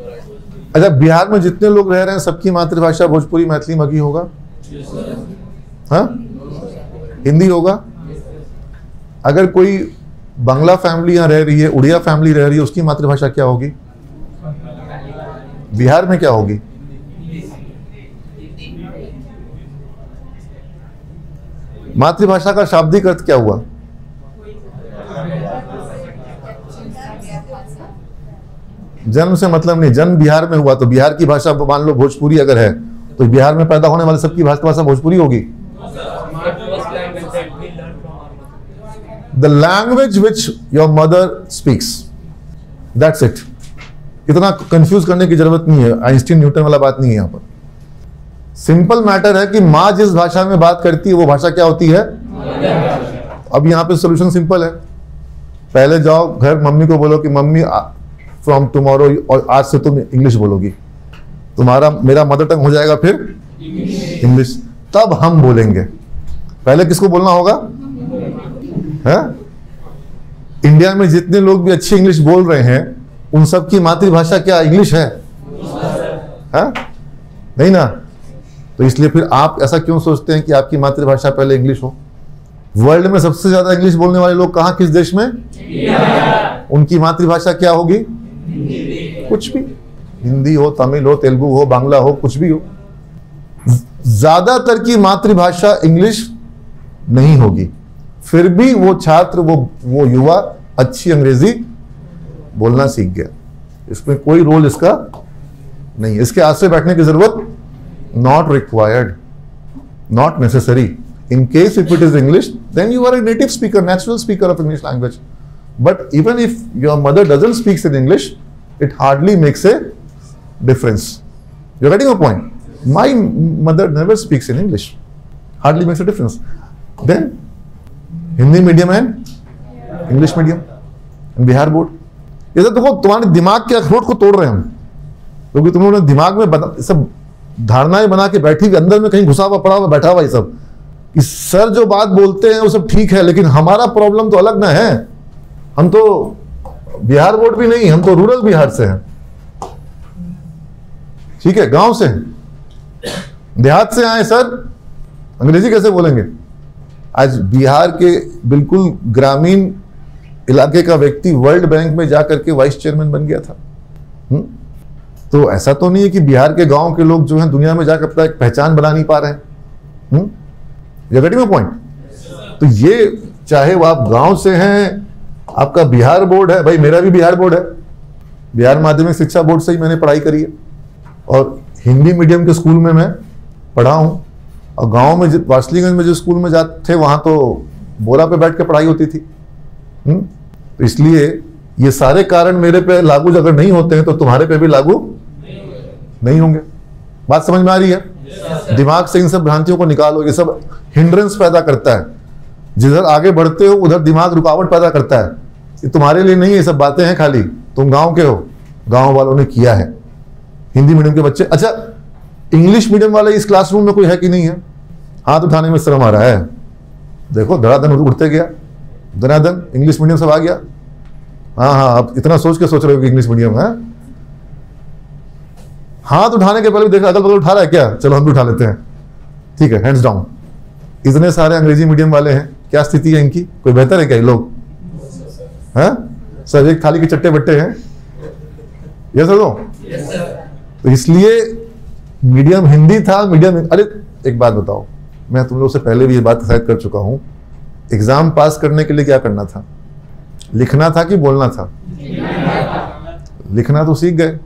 अच्छा, बिहार में जितने लोग रह रहे हैं सबकी मातृभाषा भोजपुरी, मैथिली, मगही होगा? हाँ, हिंदी होगा? अगर कोई बांग्ला फैमिली यहाँ रह रही है, उड़िया फैमिली रह रही है, उसकी मातृभाषा क्या होगी? बिहार में क्या होगी? मातृभाषा का शाब्दिक अर्थ क्या हुआ? जन्म से मतलब नहीं, जन्म बिहार में हुआ तो बिहार की भाषा मान लो भोजपुरी अगर है तो बिहार में पैदा होने वाले सबकी भाषा भोजपुरी होगी। The language which your mother speaks, that's it. इतना कंफ्यूज करने की जरूरत नहीं है, आइंस्टीन न्यूटन वाला बात नहीं है यहाँ पर। सिंपल मैटर है कि माँ जिस भाषा में बात करती है वो भाषा क्या होती है? अब यहाँ पे सोल्यूशन सिंपल है। पहले जाओ घर, मम्मी को बोलो कि मम्मी फ्रॉम टुमारो, और आज से तुम इंग्लिश बोलोगी, तुम्हारा मेरा मदर टंग हो जाएगा फिर इंग्लिश, तब हम बोलेंगे। पहले किसको बोलना होगा? है? इंडिया में जितने लोग भी अच्छी इंग्लिश बोल रहे हैं उन सब की मातृभाषा क्या इंग्लिश है? नहीं ना? तो इसलिए फिर आप ऐसा क्यों सोचते हैं कि आपकी मातृभाषा पहले इंग्लिश हो? वर्ल्ड में सबसे ज्यादा इंग्लिश बोलने वाले लोग कहाँ, किस देश में? उनकी मातृभाषा क्या होगी? कुछ भी, हिंदी हो, तमिल हो, तेलुगु हो, बांग्ला हो, कुछ भी हो। ज्यादातर की मातृभाषा इंग्लिश नहीं होगी, फिर भी वो छात्र, वो युवा अच्छी अंग्रेजी बोलना सीख गया। इसमें कोई रोल इसका नहीं है। इसके आसरे बैठने की जरूरत, not required, not necessary. In case if it is English, then you are a native speaker, natural speaker of English language. But even if your mother doesn't speaks in English, it hardly makes a difference. You're getting a point? My mother never speaks in English. Hardly makes a difference. Then, Hindi medium and English medium and Bihar board. ये सब देखो तुम्हारे दिमाग के अखरोट को तोड़ रहे हैं हम, क्योंकि तुम लोगों ने दिमाग में सब धारणाएं बना के बैठी हुई, अंदर में कहीं घुसा हुआ पड़ा हुआ बैठा हुआ ये सब, कि सर जो बात बोलते हैं वो सब ठीक है, लेकिन हमारा प्रॉब्लम तो अलग ना है। हम तो बिहार बोर्ड भी नहीं, हम तो रूरल बिहार से हैं, ठीक है, गांव से हैं, देहात से आए सर, अंग्रेजी कैसे बोलेंगे? आज बिहार के बिल्कुल ग्रामीण इलाके का व्यक्ति वर्ल्ड बैंक में जाकर के वाइस चेयरमैन बन गया था। तो ऐसा तो नहीं है कि बिहार के गांव के लोग जो हैं दुनिया में जाकर अपना एक पहचान बना नहीं पा रहे हैं। You getting my point? तो ये चाहे वो आप गांव से हैं, आपका बिहार बोर्ड है, भाई मेरा भी बिहार बोर्ड है, बिहार माध्यमिक शिक्षा बोर्ड से ही मैंने पढ़ाई करी है, और हिंदी मीडियम के स्कूल में मैं पढ़ा हूँ, और गांव में वासलीगंज में जो स्कूल में जाते थे वहां तो बोरा पे बैठ के पढ़ाई होती थी। तो इसलिए ये सारे कारण मेरे पे लागू अगर नहीं होते हैं तो तुम्हारे पे भी लागू नहीं होंगे। बात समझ में आ रही है? दिमाग से इन सब भ्रांतियों को निकालो, ये सब हिंड्रेंस पैदा करता है, जिधर आगे बढ़ते हो उधर दिमाग रुकावट पैदा करता है। ये तुम्हारे लिए नहीं है, ये सब बातें हैं खाली, तुम गांव के हो, गांव वालों ने किया है। हिंदी मीडियम के बच्चे, अच्छा इंग्लिश मीडियम वाले इस क्लासरूम में कोई है कि नहीं है? हाथ उठाने में शर्म आ रहा है। देखो धड़ाधन उठते गया, धनाधन इंग्लिश मीडियम सब आ गया। हाँ हाँ, आप इतना सोच के सोच रहे हो कि इंग्लिश मीडियम है। हाथ उठाने के पहले भी देखा अगल बगल उठा रहा है क्या? चलो हम भी उठा लेते हैं, ठीक है, हैंड्स डाउन। इतने सारे अंग्रेजी मीडियम वाले हैं, क्या स्थिति है इनकी? कोई बेहतर है क्या ये लोग? हैं सब एक थाली के चट्टे बट्टे हैं, ये सब तो इसलिए मीडियम हिंदी था, मीडियम। अरे एक बात बताओ, मैं तुम लोग से पहले भी ये बात शायद कर चुका हूं, एग्जाम पास करने के लिए क्या करना था? लिखना था कि बोलना था? लिखना तो सीख गए,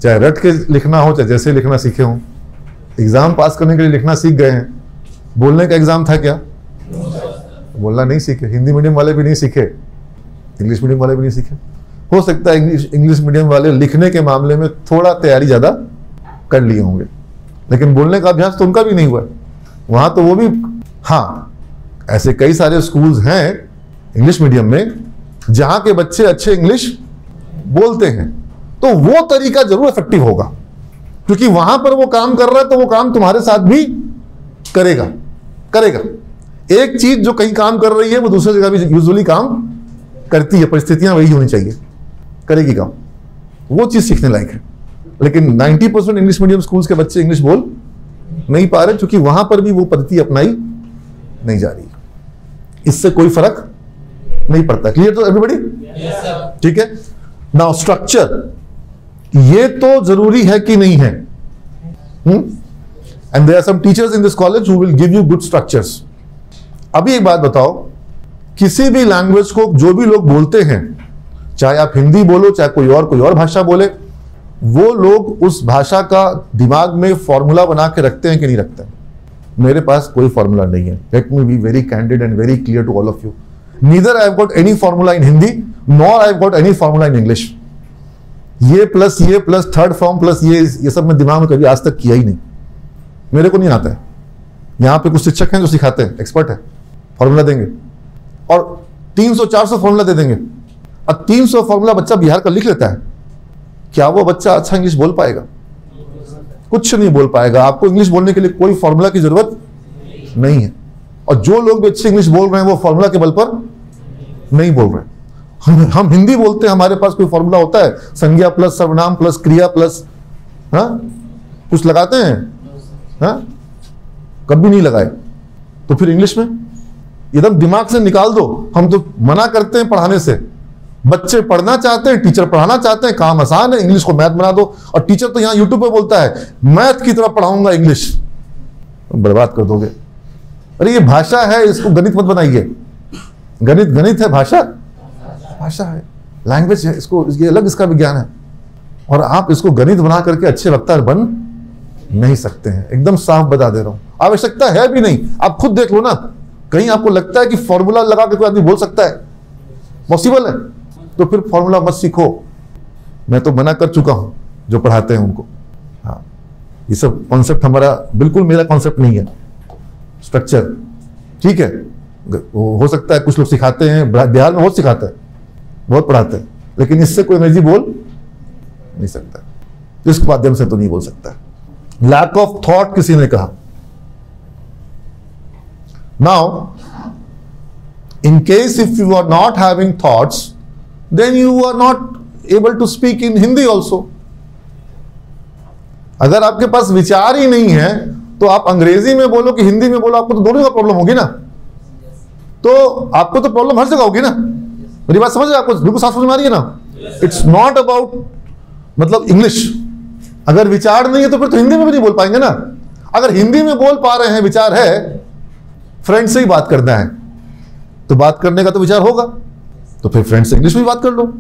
चाहे रट के लिखना हो चाहे जैसे लिखना सीखे हो। एग्जाम पास करने के लिए लिखना सीख गए हैं, बोलने का एग्जाम था क्या? बोलना नहीं सीखे। हिंदी मीडियम वाले भी नहीं सीखे, इंग्लिश मीडियम वाले भी नहीं सीखे। हो सकता है इंग्लिश मीडियम वाले लिखने के मामले में थोड़ा तैयारी ज्यादा कर लिए होंगे, लेकिन बोलने का अभ्यास तो उनका भी नहीं हुआ। वहां तो वो भी, हाँ ऐसे कई सारे स्कूल्स हैं इंग्लिश मीडियम में जहां के बच्चे अच्छे इंग्लिश बोलते हैं, तो वो तरीका जरूर इफेक्टिव होगा, क्योंकि वहां पर वो काम कर रहा है तो वो काम तुम्हारे साथ भी करेगा। एक चीज जो कहीं काम कर रही है वो दूसरी जगह भी यूजुअली काम करती है, परिस्थितियां वही होनी चाहिए, करेगी काम। वो चीज सीखने लायक है। लेकिन 90% इंग्लिश मीडियम स्कूल्स के बच्चे इंग्लिश बोल नहीं पा रहे, क्योंकि वहां पर भी वो पद्धति अपनाई नहीं जा रही। इससे कोई फर्क नहीं पड़ता। क्लियर तो एवरीबॉडी? ठीक है। नाउ स्ट्रक्चर, ये तो जरूरी है कि नहीं है? And there are some teachers in this college who will give you good structures. अभी एक बात बताओ, किसी भी लैंग्वेज को जो भी लोग बोलते हैं, चाहे आप हिंदी बोलो चाहे कोई और भाषा बोले, वो लोग उस भाषा का दिमाग में फॉर्मूला बना के रखते हैं कि नहीं रखते हैं? मेरे पास कोई फॉर्मूला नहीं है। Let me be very candid and very clear to all of you. Neither I have got any formula in Hindi nor I have got any formula in English. ये प्लस थर्ड फॉर्म प्लस ये सब मैं दिमाग में कभी आज तक किया ही नहीं, मेरे को नहीं आता है। यहां पे कुछ शिक्षक हैं जो सिखाते हैं, एक्सपर्ट है, फॉर्मूला देंगे और 300-400 फॉर्मूला दे देंगे। अब 300 फॉर्मूला बच्चा बिहार का लिख लेता है, क्या वो बच्चा अच्छा इंग्लिश बोल पाएगा? कुछ नहीं बोल पाएगा। आपको इंग्लिश बोलने के लिए कोई फॉर्मूला की जरूरत नहीं है। और जो लोग भी अच्छी इंग्लिश बोल रहे हैं वो फॉर्मूला के बल पर नहीं बोल रहे। हम हिंदी बोलते हैं, हमारे पास कोई फॉर्मूला होता है? संज्ञा प्लस सर्वनाम प्लस क्रिया प्लस कुछ लगाते हैं? कभी नहीं लगाए, तो फिर इंग्लिश में एकदम दिमाग से निकाल दो। हम तो मना करते हैं पढ़ाने से, बच्चे पढ़ना चाहते हैं, टीचर पढ़ाना चाहते हैं, काम आसान है, इंग्लिश को मैथ बना दो। और टीचर तो यहां यूट्यूब पे बोलता है मैथ की तरह पढ़ाऊंगा इंग्लिश, बर्बाद कर दोगे। अरे ये भाषा है, इसको गणित मत बनाइए। गणित है, भाषा है, लैंग्वेज है, इसको ये अलग इसका विज्ञान है। और आप इसको गणित बना करके अच्छे वक्ता बन नहीं सकते हैं, एकदम साफ बता दे रहा हूं। आवश्यकता है भी नहीं, आप खुद देख लो ना। कहीं आपको लगता है कि फॉर्मूला लगा के कोई आदमी बोल सकता है? पॉसिबल है? तो फिर फॉर्मूला मत सीखो। मैं तो मना कर चुका हूं जो पढ़ाते हैं उनको। हाँ, ये सब कॉन्सेप्ट हमारा बिल्कुल मेरा कॉन्सेप्ट नहीं है। स्ट्रक्चर ठीक है, हो सकता है कुछ लोग सिखाते हैं, बिहार में बहुत सिखाते हैं, बहुत पढ़ाते हैं, लेकिन इससे कोई अंग्रेजी बोल नहीं सकता, इस माध्यम से तो नहीं बोल सकता। लैक ऑफ थॉट किसी ने कहा। Now in case if you are not having thoughts, then you are not able to speak in Hindi also. अगर आपके पास विचार ही नहीं है तो आप अंग्रेजी में बोलो कि हिंदी में बोलो, आपको तो दोनों का प्रॉब्लम होगी ना। तो आपको तो प्रॉब्लम हर जगह होगी ना। मेरी बात समझ रहे हैं? आपको बिल्कुल साफ समझ में आ रही है ना? इट्स नॉट अबाउट मतलब इंग्लिश। अगर विचार नहीं है तो फिर तो हिंदी में भी नहीं बोल पाएंगे ना। अगर हिंदी में बोल पा रहे हैं, विचार है, फ्रेंड से ही बात करना है, तो बात करने का तो विचार होगा, तो फिर फ्रेंड से इंग्लिश में बात कर लो।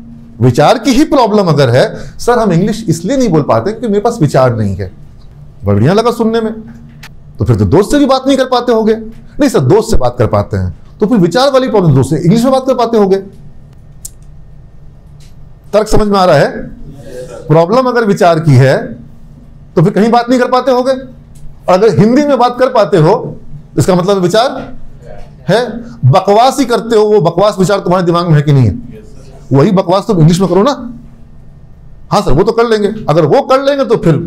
विचार की ही प्रॉब्लम अगर है, सर हम इंग्लिश इसलिए नहीं बोल पाते क्योंकि मेरे पास विचार नहीं है, बढ़िया लगा सुनने में, तो फिर तो दोस्त से भी बात नहीं कर पाते होगे। नहीं सर, दोस्त से बात कर पाते हैं, तो फिर विचार वाली प्रॉब्लम, दोस्त से इंग्लिश में बात कर पाते होगे। तर्क समझ में आ रहा है? प्रॉब्लम अगर विचार की है तो फिर कहीं बात नहीं कर पाते होगे। और अगर हिंदी में बात कर पाते हो, इसका मतलब विचार है। बकवास ही करते हो, वो बकवास विचार तुम्हारे दिमाग में है कि नहीं है? वही बकवास तुम इंग्लिश में करो ना। हाँ सर, वो तो कर लेंगे। अगर वो कर लेंगे तो फिर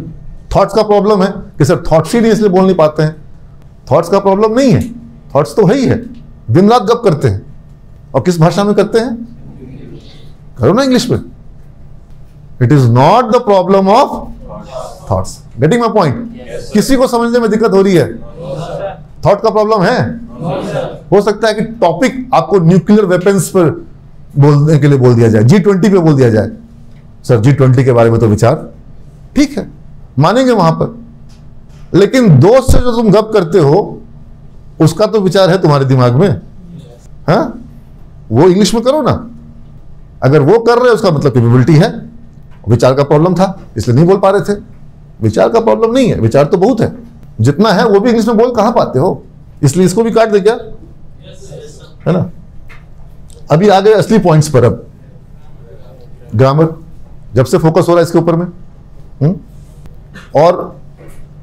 थॉट्स का प्रॉब्लम है कि सर थॉट्स ही नहीं इसलिए बोल नहीं पाते हैं। थॉट्स का प्रॉब्लम नहीं है, थॉट्स तो है ही है, दिन रात गप करते हैं। और किस भाषा में करते हैं? करो ना इंग्लिश में। It is not the problem of thoughts. Getting my point? किसी को समझने में दिक्कत हो रही है? थॉट का प्रॉब्लम है। हो सकता है कि टॉपिक आपको न्यूक्लियर वेपन्स पर बोलने के लिए बोल दिया जाए, G20 पे बोल दिया जाए। सर G20 के बारे में तो विचार ठीक है, मानेंगे वहां पर, लेकिन दोस्त से जो तुम गप करते हो उसका तो विचार है तुम्हारे दिमाग में। हाँ, वो इंग्लिश में करो ना। अगर वो कर रहे हैं उसका मतलब कैपेबिलिटी है। विचार का प्रॉब्लम था इसलिए नहीं बोल पा रहे थे। विचार का प्रॉब्लम नहीं है, विचार तो बहुत है, जितना है वो भी इंग्लिश में बोल कहां पाते हो, इसलिए इसको भी काट दे क्या, है ना। अभी आ गए असली पॉइंट्स पर। अब ग्रामर जब से फोकस हो रहा है इसके ऊपर में, और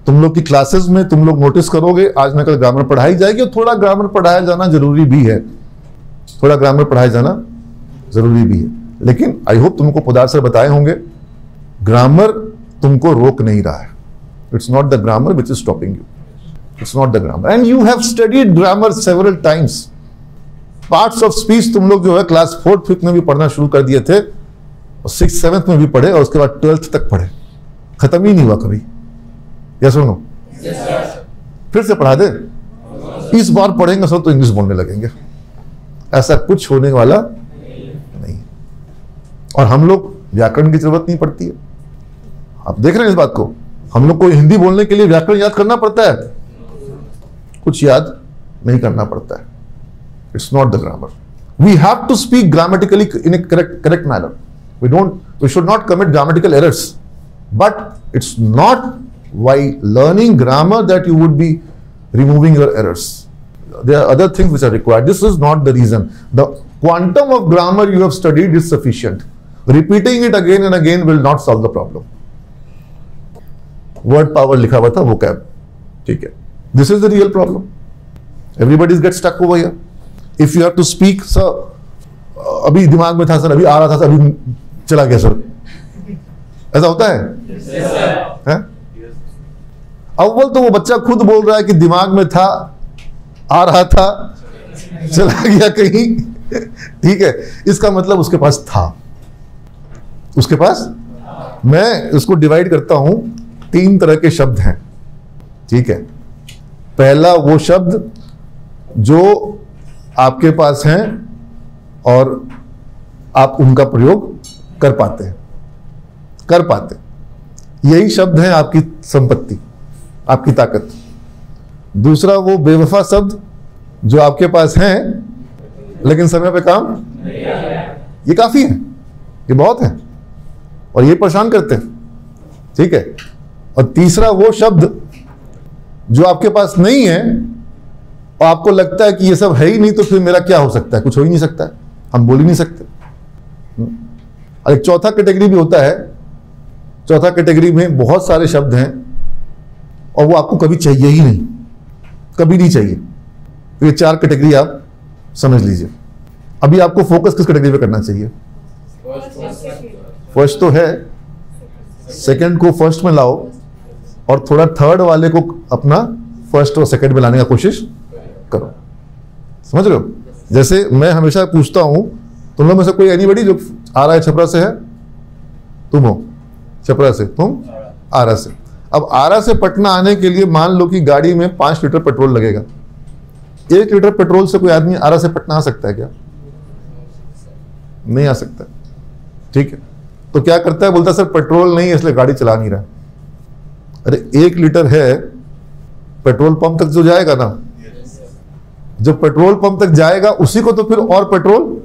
तुम लोग की क्लासेस में तुम लोग नोटिस करोगे आज न कल ग्रामर पढ़ाई जाएगी, और थोड़ा ग्रामर पढ़ाया जाना जरूरी भी है, थोड़ा ग्रामर पढ़ाया जाना जरूरी भी है। लेकिन आई होप तुमको पदार्थ सर बताए होंगे, ग्रामर तुमको रोक नहीं रहा है। It's not the grammar which is stopping you, it's not the grammar. And you have studied grammar several times. Parts of speech तुम लोग जो है क्लास 4th 5th में भी पढ़ना शुरू कर दिए थे, और 6th 7th में भी पढ़े, और उसके बाद 12th तक पढ़े, खत्म ही नहीं हुआ कभी। या सुनो, फिर से पढ़ा दे। इस बार पढ़ेंगे सब तो इंग्लिश बोलने लगेंगे, ऐसा कुछ होने वाला नहीं। और हम लोग व्याकरण की जरूरत नहीं पड़ती है। आप देख रहे हैं इस बात को, हम लोग को हिंदी बोलने के लिए व्याकरण याद करना पड़ता है, कुछ याद नहीं करना पड़ता है। It's not the grammar. We have to speak grammatically in a correct manner. We should not commit grammatical errors, but it's not while learning grammar that you would be removing your errors. There are other things which are required. This is not the reason. The quantum of grammar you have studied is sufficient. Repeating it again and again will not solve the problem. Word power लिखा हुआ था vocab, ठीक है। This is the real problem. Everybody gets stuck over here. If you have to speak, sir, अभी दिमाग में था sir, अभी आ रहा था सर, अभी चला गया सर, ऐसा होता है? है? अव्वल तो वो बच्चा खुद बोल रहा है कि दिमाग में था, आ रहा था, चला गया कहीं, ठीक है। इसका मतलब उसके पास था, उसके पास। मैं इसको डिवाइड करता हूं, 3 तरह के शब्द हैं, ठीक है। पहला वो शब्द जो आपके पास हैं और आप उनका प्रयोग कर पाते हैं, यही शब्द है आपकी संपत्ति, आपकी ताकत। दूसरा वो बेवफा शब्द जो आपके पास हैं लेकिन समय पे काम, ये काफी है, ये बहुत है और ये परेशान करते हैं, ठीक है। और तीसरा वो शब्द जो आपके पास नहीं है और आपको लगता है कि ये सब है ही नहीं, तो फिर मेरा क्या हो सकता है, कुछ हो ही नहीं सकता है, हम बोल ही नहीं सकते। और एक चौथा कैटेगरी भी होता है, चौथा कैटेगरी में बहुत सारे शब्द हैं और वो आपको कभी चाहिए ही नहीं, कभी नहीं चाहिए। तो ये 4 कैटेगरी आप समझ लीजिए। अभी आपको फोकस किस कैटेगरी पे करना चाहिए? फर्स्ट तो है, सेकंड को फर्स्ट में लाओ और थोड़ा थर्ड वाले को अपना फर्स्ट और सेकंड में लाने का कोशिश करो। समझ रहे हो? जैसे मैं हमेशा पूछता हूं, तुम लोग में से कोई एनीबॉडी जो आ रहा है छपरा से है? तुम हो छपरा से, तुम आरा से। अब आरा से पटना आने के लिए मान लो कि गाड़ी में 5 लीटर पेट्रोल लगेगा। 1 लीटर पेट्रोल से कोई आदमी आरा से पटना आ सकता है क्या? नहीं आ सकता, ठीक है। तो क्या करता है, बोलता है सर पेट्रोल नहीं है इसलिए गाड़ी चला नहीं रहा। अरे 1 लीटर है, पेट्रोल पंप तक जो जाएगा ना, जब पेट्रोल पंप तक जाएगा उसी को तो फिर और पेट्रोल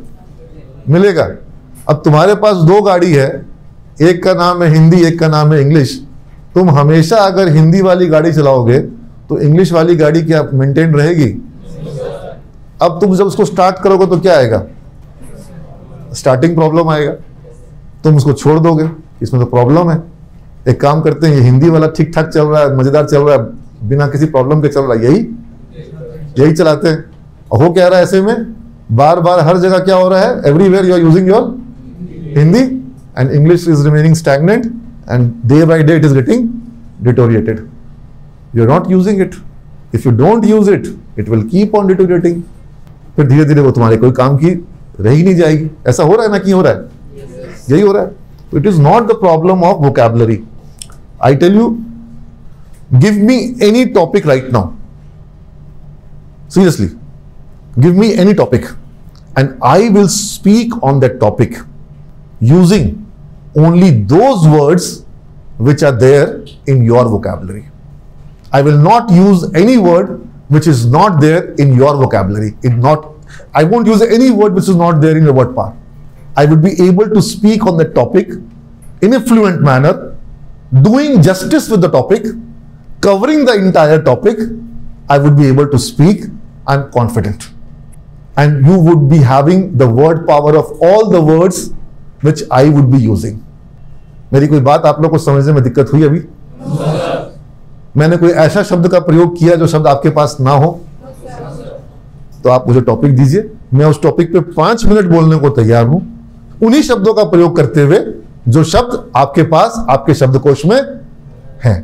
मिलेगा। अब तुम्हारे पास 2 गाड़ी है, एक का नाम है हिंदी, एक का नाम है इंग्लिश। तुम हमेशा अगर हिंदी वाली गाड़ी चलाओगे तो इंग्लिश वाली गाड़ी क्या मेंटेन रहेगी? अब तुम जब उसको स्टार्ट करोगे तो क्या आएगा? स्टार्टिंग प्रॉब्लम आएगा, तुम उसको छोड़ दोगे, इसमें तो प्रॉब्लम है। एक काम करते हैं, ये हिंदी वाला ठीक ठाक चल रहा है, मजेदार चल रहा है, बिना किसी प्रॉब्लम के चल रहा है, यही चलाते हैं। और हो क्या रहा है ऐसे में, बार बार हर जगह क्या हो रहा है, everywhere you are using your Hindi and English is remaining stagnant and day by day it is getting deteriorated. You are not using it, if you don't use it it will keep on deteriorating. फिर धीरे धीरे वो तुम्हारे कोई काम की रह ही नहीं जाएगी। ऐसा हो रहा है ना कि हो रहा है? यही हो रहा है। तो it is not the problem of vocabulary. I tell you, give me any topic right now, seriously, give me any topic and I will speak on that topic using only those words which are there in your vocabulary. I will not use any word which is not there in your vocabulary. I won't use any word which is not there in your word power. I would be able to speak on that topic in a fluent manner, doing justice with the topic, covering the entire topic. I would be able to speak. I'm confident. And you would be having the word power of all the words which I would be using. मेरी कोई बात आप लोग को समझने में दिक्कत हुई अभी? मैंने कोई ऐसा शब्द का प्रयोग किया जो शब्द आपके पास ना हो? तो आप मुझे टॉपिक दीजिए, मैं उस टॉपिक पे 5 मिनट बोलने को तैयार हूं, उन्हीं शब्दों का प्रयोग करते हुए जो शब्द आपके पास आपके शब्दकोश में हैं।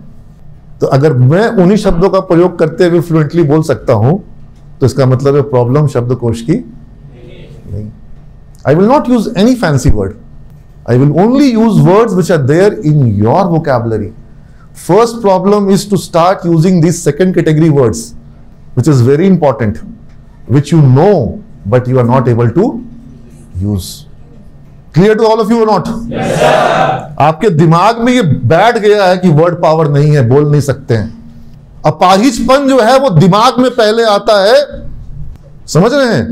तो अगर मैं उन्हीं शब्दों का प्रयोग करते हुए फ्लुएंटली बोल सकता हूं तो इसका मतलब है प्रॉब्लम शब्दकोश की नहीं। I will not use any fancy word, I will only use words which are there in your vocabulary. First problem is to start using this second category words which is very important, which you know but you are not able to use. Clear to all of you or not? आपके दिमाग में ये बैठ गया है कि word power नहीं है, बोल नहीं सकते हैं। अपाहिजपन जो है वो दिमाग में पहले आता है, समझ रहे हैं?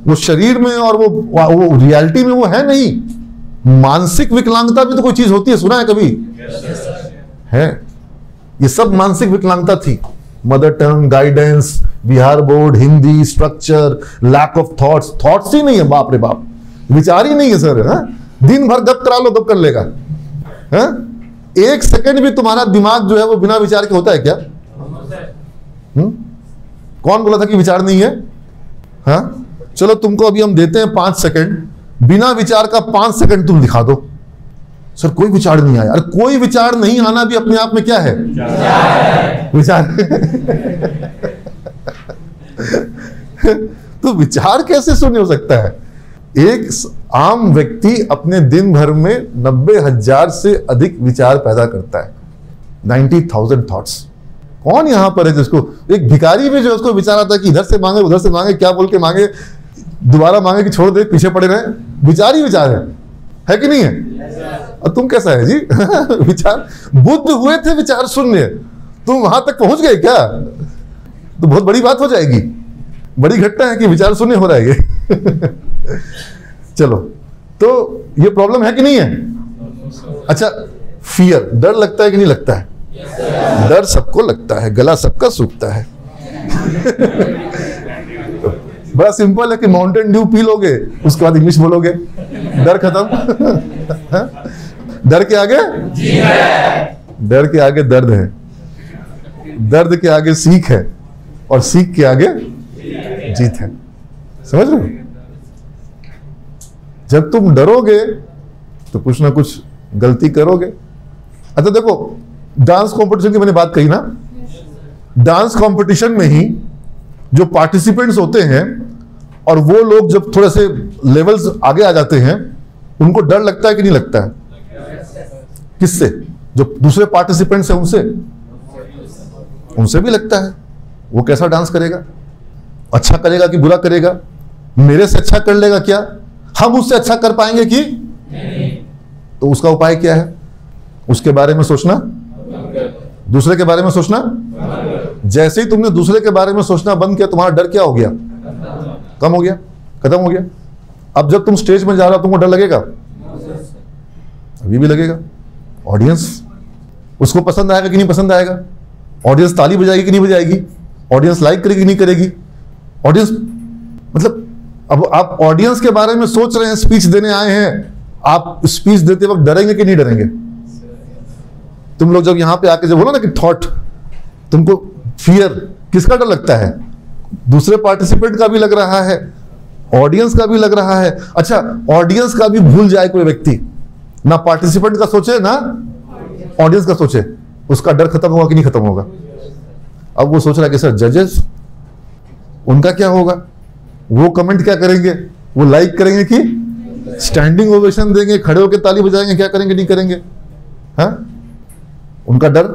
वो शरीर में और वो रियलिटी में वो है नहीं। मानसिक विकलांगता भी तो कोई चीज होती है, सुना है कभी? है। ये सब मानसिक विकलांगता थी। Mother tongue, guidance, Bihar board, Hindi, structure, lack of thoughts ही नहीं है, बाप रे बाप, विचार ही नहीं है सर। दिन भर गप करा लो, गप कर लेगा। 1 सेकंड भी तुम्हारा दिमाग जो है वो बिना विचार के होता है क्या? कौन बोला था कि विचार नहीं है? हाँ, चलो तुमको अभी हम देते हैं 5 सेकंड, बिना विचार का 5 सेकंड तुम दिखा दो। सर कोई विचार नहीं आया। अरे कोई विचार नहीं आना भी अपने आप में क्या है? विचार। तो विचार कैसे शून्य हो सकता है? एक आम व्यक्ति अपने दिन भर में 90,000 से अधिक विचार पैदा करता है। 90,000 थॉट्स। कौन यहां पर है जिसको, एक भिखारी भी जो उसको विचार आता है कि इधर से मांगे उधर से मांगे, क्या बोल के मांगे, दोबारा मांगे कि छोड़ दे पीछे पड़े रहे, विचार ही विचार है कि नहीं है? और तुम कैसा है जी? विचार, बुद्ध हुए थे विचार शून्य, तुम वहां तक पहुंच गए क्या? तो बहुत बड़ी बात हो जाएगी, बड़ी घटना है कि विचार शून्य हो रहा है ये। चलो, तो ये प्रॉब्लम है कि नहीं है? अच्छा, फियर, डर लगता है कि नहीं लगता है? डर सबको लगता है, गला सबका सूखता है। बड़ा सिंपल है कि माउंटेन ड्यू पी लोगे, उसके बाद इंग्लिश बोलोगे, डर खत्म। डर के आगे डर के आगे दर्द है, दर्द के आगे सीख है, और सीख के आगे जीत है। समझ रहे हो? जब तुम डरोगे तो कुछ ना कुछ गलती करोगे। अच्छा देखो, डांस कंपटीशन की मैंने बात कही ना, डांस कंपटीशन में ही जो पार्टिसिपेंट्स होते हैं और वो लोग जब थोड़े से लेवल्स आगे आ जाते हैं, उनको डर लगता है कि नहीं लगता है? किससे? जो दूसरे पार्टिसिपेंट्स हैं उनसे, उनसे भी लगता है। वो कैसा डांस करेगा, अच्छा करेगा कि बुरा करेगा, मेरे से अच्छा कर लेगा क्या, हम उससे अच्छा कर पाएंगे कि नहीं? तो उसका उपाय क्या है? उसके बारे में सोचना, दूसरे के बारे में सोचना। जैसे ही तुमने दूसरे के बारे में सोचना बंद किया, तुम्हारा डर क्या हो गया? कम हो गया, खत्म हो गया। अब जब तुम स्टेज में जा रहे हो, तुमको डर लगेगा? अभी भी लगेगा। ऑडियंस, उसको पसंद आएगा कि नहीं पसंद आएगा? ऑडियंस ताली बजाएगी कि नहीं बजाएगी? ऑडियंस लाइक करेगी कि नहीं करेगी? ऑडियंस, मतलब अब आप ऑडियंस के बारे में सोच रहे हैं, स्पीच देने आए हैं, आप स्पीच देते वक्त डरेंगे कि नहीं डरेंगे? तुम लोग जब यहां पे आके जब बोलो ना कि थॉट, तुमको फियर, किसका डर लगता है? दूसरे पार्टिसिपेंट का भी लग रहा है, ऑडियंस का भी लग रहा है। अच्छा, ऑडियंस का भी भूल जाए कोई व्यक्ति, ना पार्टिसिपेंट का सोचे ना ऑडियंस का सोचे, उसका डर खत्म होगा कि नहीं खत्म होगा? अब वो सोच रहा है कि सर जजेस, उनका क्या होगा, वो कमेंट क्या करेंगे, वो लाइक करेंगे कि स्टैंडिंग ओवेशन देंगे, खड़े होकर ताली बजाएंगे, क्या करेंगे नहीं करेंगे? हाँ, उनका डर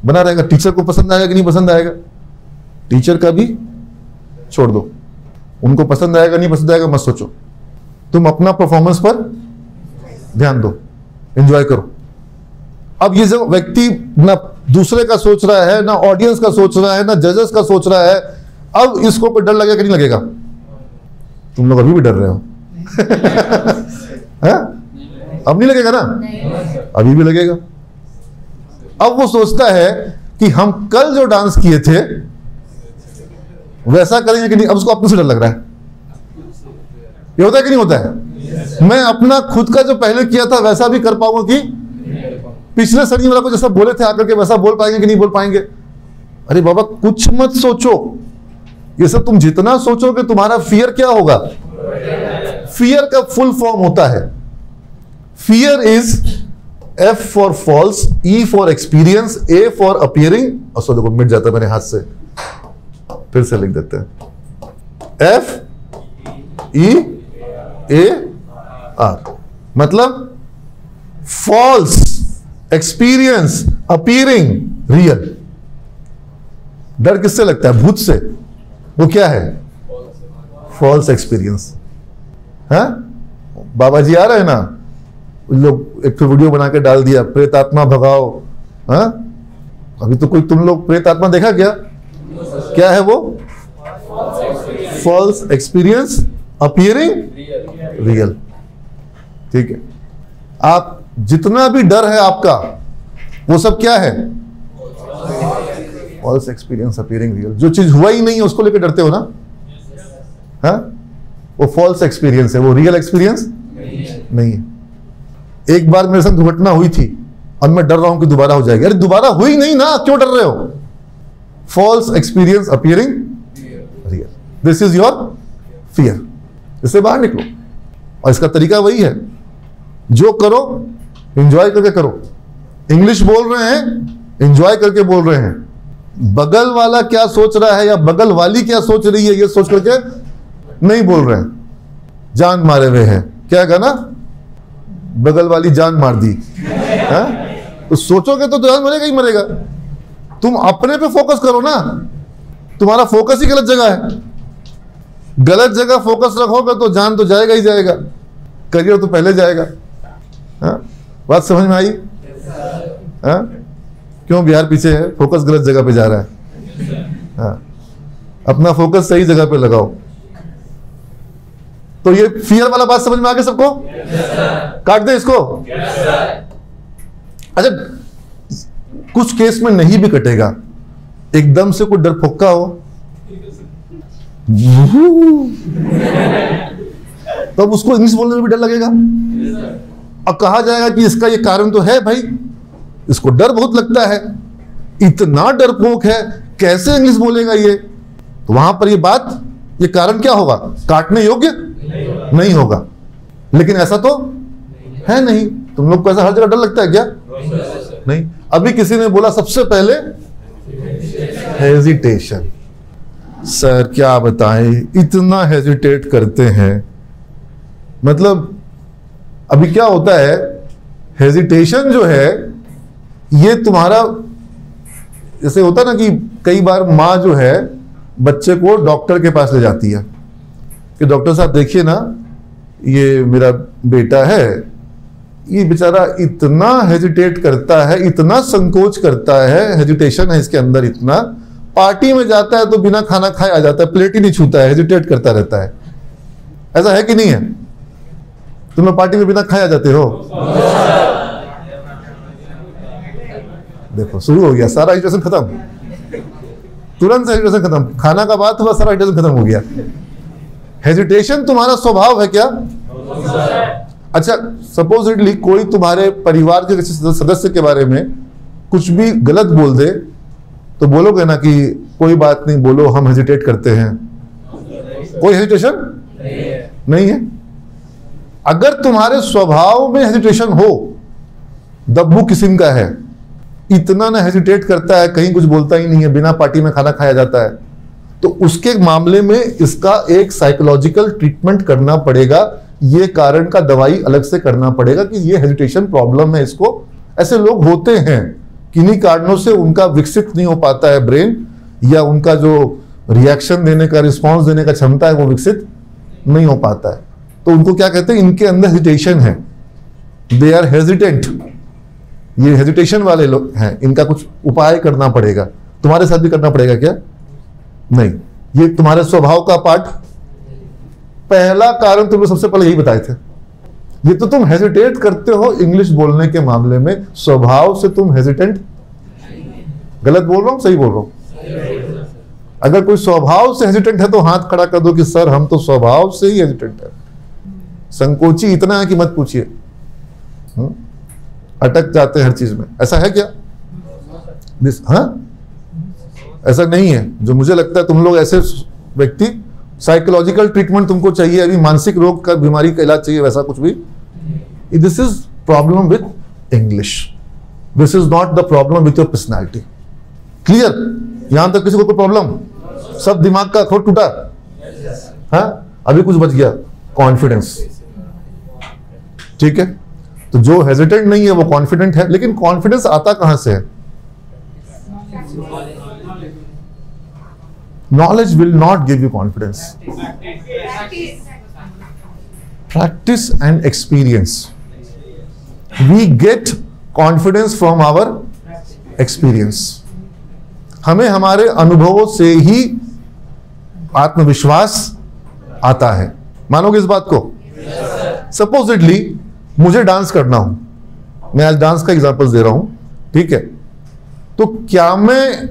बना रहेगा। टीचर को पसंद आएगा कि नहीं पसंद आएगा? टीचर का भी छोड़ दो, उनको पसंद आएगा नहीं पसंद आएगा मत सोचो, तुम अपना परफॉर्मेंस पर ध्यान दो, एंजॉय करो। अब ये जो व्यक्ति ना दूसरे का सोच रहा है, ना ऑडियंस का सोच रहा है, ना जजेस का सोच रहा है, अब इसको कोई डर लगेगा कि नहीं लगेगा? तुम लोग अभी भी डर रहे हो। है? अब नहीं लगेगा ना? अभी भी लगेगा। अब वो सोचता है कि हम कल जो डांस किए थे वैसा करेंगे कि नहीं, अब उसको अपने से डर लग रहा है। ये होता है कि नहीं होता है? मैं अपना खुद का जो पहले किया था वैसा भी कर पाऊंगा कि पिछले शनि वाला को जैसा बोले थे आकर के वैसा बोल पाएंगे कि नहीं बोल पाएंगे? अरे बाबा, कुछ मत सोचो, ये सब तुम जितना सोचोगे तुम्हारा फियर क्या होगा? फियर का फुल फॉर्म होता है, fear is F for false, E for experience, A for appearing, और सो देखो मिट जाता है मेरे हाथ से, फिर से लिख देते हैं, F E A R, मतलब फॉल्स, एक्सपीरियंस, अपियरिंग, रियल। डर किससे लगता है? भूत से। वो क्या है? False experience. है? बाबा जी आ रहे हैं ना, लोग एक तो वीडियो बना के डाल दिया, प्रेत आत्मा भगाओ। हाँ, अभी तो कोई तुम लोग प्रेत आत्मा देखा क्या? क्या है वो? False experience, appearing real. ठीक है, आप जितना भी डर है आपका, वो सब क्या है? False experience, appearing real. जो चीज हुआ ही नहीं है उसको लेकर डरते हो ना, हाँ, वो फॉल्स एक्सपीरियंस है, वो रियल एक्सपीरियंस नहीं है। एक बार मेरे साथ दुर्घटना हुई थी और मैं डर रहा हूं कि दोबारा हो जाएगी। अरे दोबारा हुई नहीं ना, क्यों डर रहे हो? False experience, appearing real, this is your fear. इससे बाहर निकलो, और इसका तरीका वही है, जो करो एंजॉय करके करो। इंग्लिश बोल रहे हैं, एंजॉय करके बोल रहे हैं। बगल वाला क्या सोच रहा है या बगल वाली क्या सोच रही है, ये सोच करके नहीं बोल रहे हैं। जान मारे हुए हैं, क्या कहना, बगल वाली जान मार दी। तो सोचोगे तो जान मरेगा ही मरेगा। तुम अपने पे फोकस करो ना, तुम्हारा फोकस ही गलत जगह है। गलत जगह फोकस रखोगे तो जान तो जाएगा ही जाएगा, करियर तो पहले जाएगा। हाँ? बात समझ में आई? हाँ? क्यों बिहार पीछे है? फोकस गलत जगह पे जा रहा है। हाँ? अपना फोकस सही जगह पे लगाओ। तो ये फियर वाला बात समझ में आ गया सबको? काट दे इसको। अच्छा, कुछ केस में नहीं भी कटेगा, एकदम से कोई डर फोक्का हो तब उसको इंग्लिश बोलने में भी डर लगेगा। अब कहा जाएगा कि इसका ये कारण तो है भाई, इसको डर बहुत लगता है, इतना डरपोक है, कैसे इंग्लिश बोलेगा ये। तो वहां पर ये बात, ये कारण क्या होगा? काटने योग्य नहीं होगा। लेकिन ऐसा तो है नहीं। तुम लोग को ऐसा हर जगह डर लगता है क्या? नहीं। अभी किसी ने बोला सबसे पहले हेजिटेशन। सर क्या बताएं, इतना हेजिटेट करते हैं। मतलब अभी क्या होता है, हेजिटेशन जो है ये तुम्हारा, जैसे होता है ना कि कई बार माँ जो है बच्चे को डॉक्टर के पास ले जाती है कि डॉक्टर साहब देखिए ना, ये मेरा बेटा है, ये बेचारा इतना हेजिटेट करता है, इतना संकोच करता है, हेजिटेशन है इसके अंदर इतना, पार्टी में जाता है तो बिना खाना खाए आ जाता है, प्लेट ही नहीं छूता है, हेजिटेट करता रहता है। ऐसा है कि नहीं है? तुम लोग पार्टी में बिना खाए आ जाते हो? देखो शुरू हो गया, सारा हेजिटेशन खत्म, तुरंत से हेजिटेशन खत्म। खाना का बात हुआ, सारा हेजिटेशन खत्म हो गया। हेजिटेशन तुम्हारा स्वभाव है क्या? अच्छा, सपोजिटली कोई तुम्हारे परिवार के किसी सदस्य के बारे में कुछ भी गलत बोल दे तो बोलोगे ना कि कोई बात नहीं, बोलो, हम हेजिटेट करते हैं। कोई हेजिटेशन नहीं है। अगर तुम्हारे स्वभाव में हेजिटेशन हो, दब्बू किस्म का है, इतना ना हेजिटेट करता है, कहीं कुछ बोलता ही नहीं है, बिना पार्टी में खाना खाया जाता है, तो उसके मामले में इसका एक साइकोलॉजिकल ट्रीटमेंट करना पड़ेगा। ये कारण का दवाई अलग से करना पड़ेगा कि ये हेजिटेशन प्रॉब्लम है इसको। ऐसे लोग होते हैं, किन्हीं कारणों से उनका विकसित नहीं हो पाता है ब्रेन, या उनका जो रिएक्शन देने का, रिस्पॉन्स देने का क्षमता है वो विकसित नहीं हो पाता है। तो उनको क्या कहते हैं, इनके अंदर हेजिटेशन है, दे आर हेजिटेंट। ये हेजिटेशन वाले लोग हैं, इनका कुछ उपाय करना पड़ेगा। तुम्हारे साथ भी करना पड़ेगा क्या? नहीं, ये तुम्हारे स्वभाव का पार्ट। पहला कारण तुमने सबसे पहले यही बताए थे, ये तो तुम हेजिटेट करते हो इंग्लिश बोलने के मामले में, स्वभाव से तुम हेजिटेंट। गलत बोल रहा हूं, सही बोल रहा हूं? अगर कोई स्वभाव से हेजिटेंट है तो हाथ खड़ा कर दो कि सर हम तो स्वभाव से ही हेजिटेंट है। संकोची इतना है कि मत पूछिए, अटक जाते हैं हर चीज में। ऐसा है क्या? हाँ, ऐसा नहीं है। जो मुझे लगता है तुम लोग ऐसे व्यक्ति, साइकोलॉजिकल ट्रीटमेंट तुमको चाहिए, अभी मानसिक रोग का, बीमारी का इलाज चाहिए, वैसा कुछ भी। This is problem with English, this is not the problem with your personality. Clear? यहां तक किसी को कोई प्रॉब्लम? सब दिमाग का खोट टूटा? हाँ, अभी कुछ बच गया, कॉन्फिडेंस। ठीक है, तो जो हेजिटेंट नहीं है वो कॉन्फिडेंट है। लेकिन कॉन्फिडेंस आता कहां से है? Knowledge will not give you confidence. Practice and experience. We get confidence from our experience. हमें हमारे अनुभवों से ही आत्मविश्वास आता है। मानोगे इस बात को? सपोजिटली मुझे डांस करना हो, मैं आज डांस का एग्जांपल दे रहा हूं, ठीक है? तो क्या मैं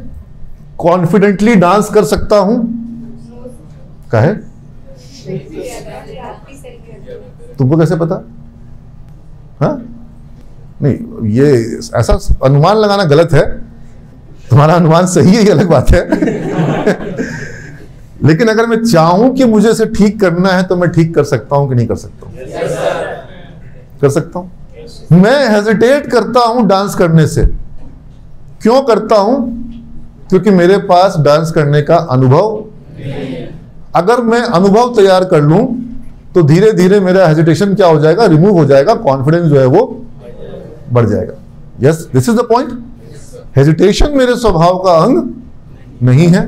कॉन्फिडेंटली डांस कर सकता हूं? काहे? तुमको कैसे पता? हाँ, नहीं, ये ऐसा अनुमान लगाना गलत है। तुम्हारा अनुमान सही है, ये अलग बात है। लेकिन अगर मैं चाहूं कि मुझे इसे ठीक करना है तो मैं ठीक कर सकता हूं कि नहीं कर सकता हूं? कर सकता हूं। मैं हेजिटेट करता हूं डांस करने से। क्यों करता हूं? क्योंकि मेरे पास डांस करने का अनुभव। अगर मैं अनुभव तैयार कर लूं तो धीरे धीरे मेरा हेजिटेशन क्या हो जाएगा? रिमूव हो जाएगा, कॉन्फिडेंस जो है वो बढ़ जाएगा। Yes, this is the point. Hesitation मेरे स्वभाव का अंग नहीं है.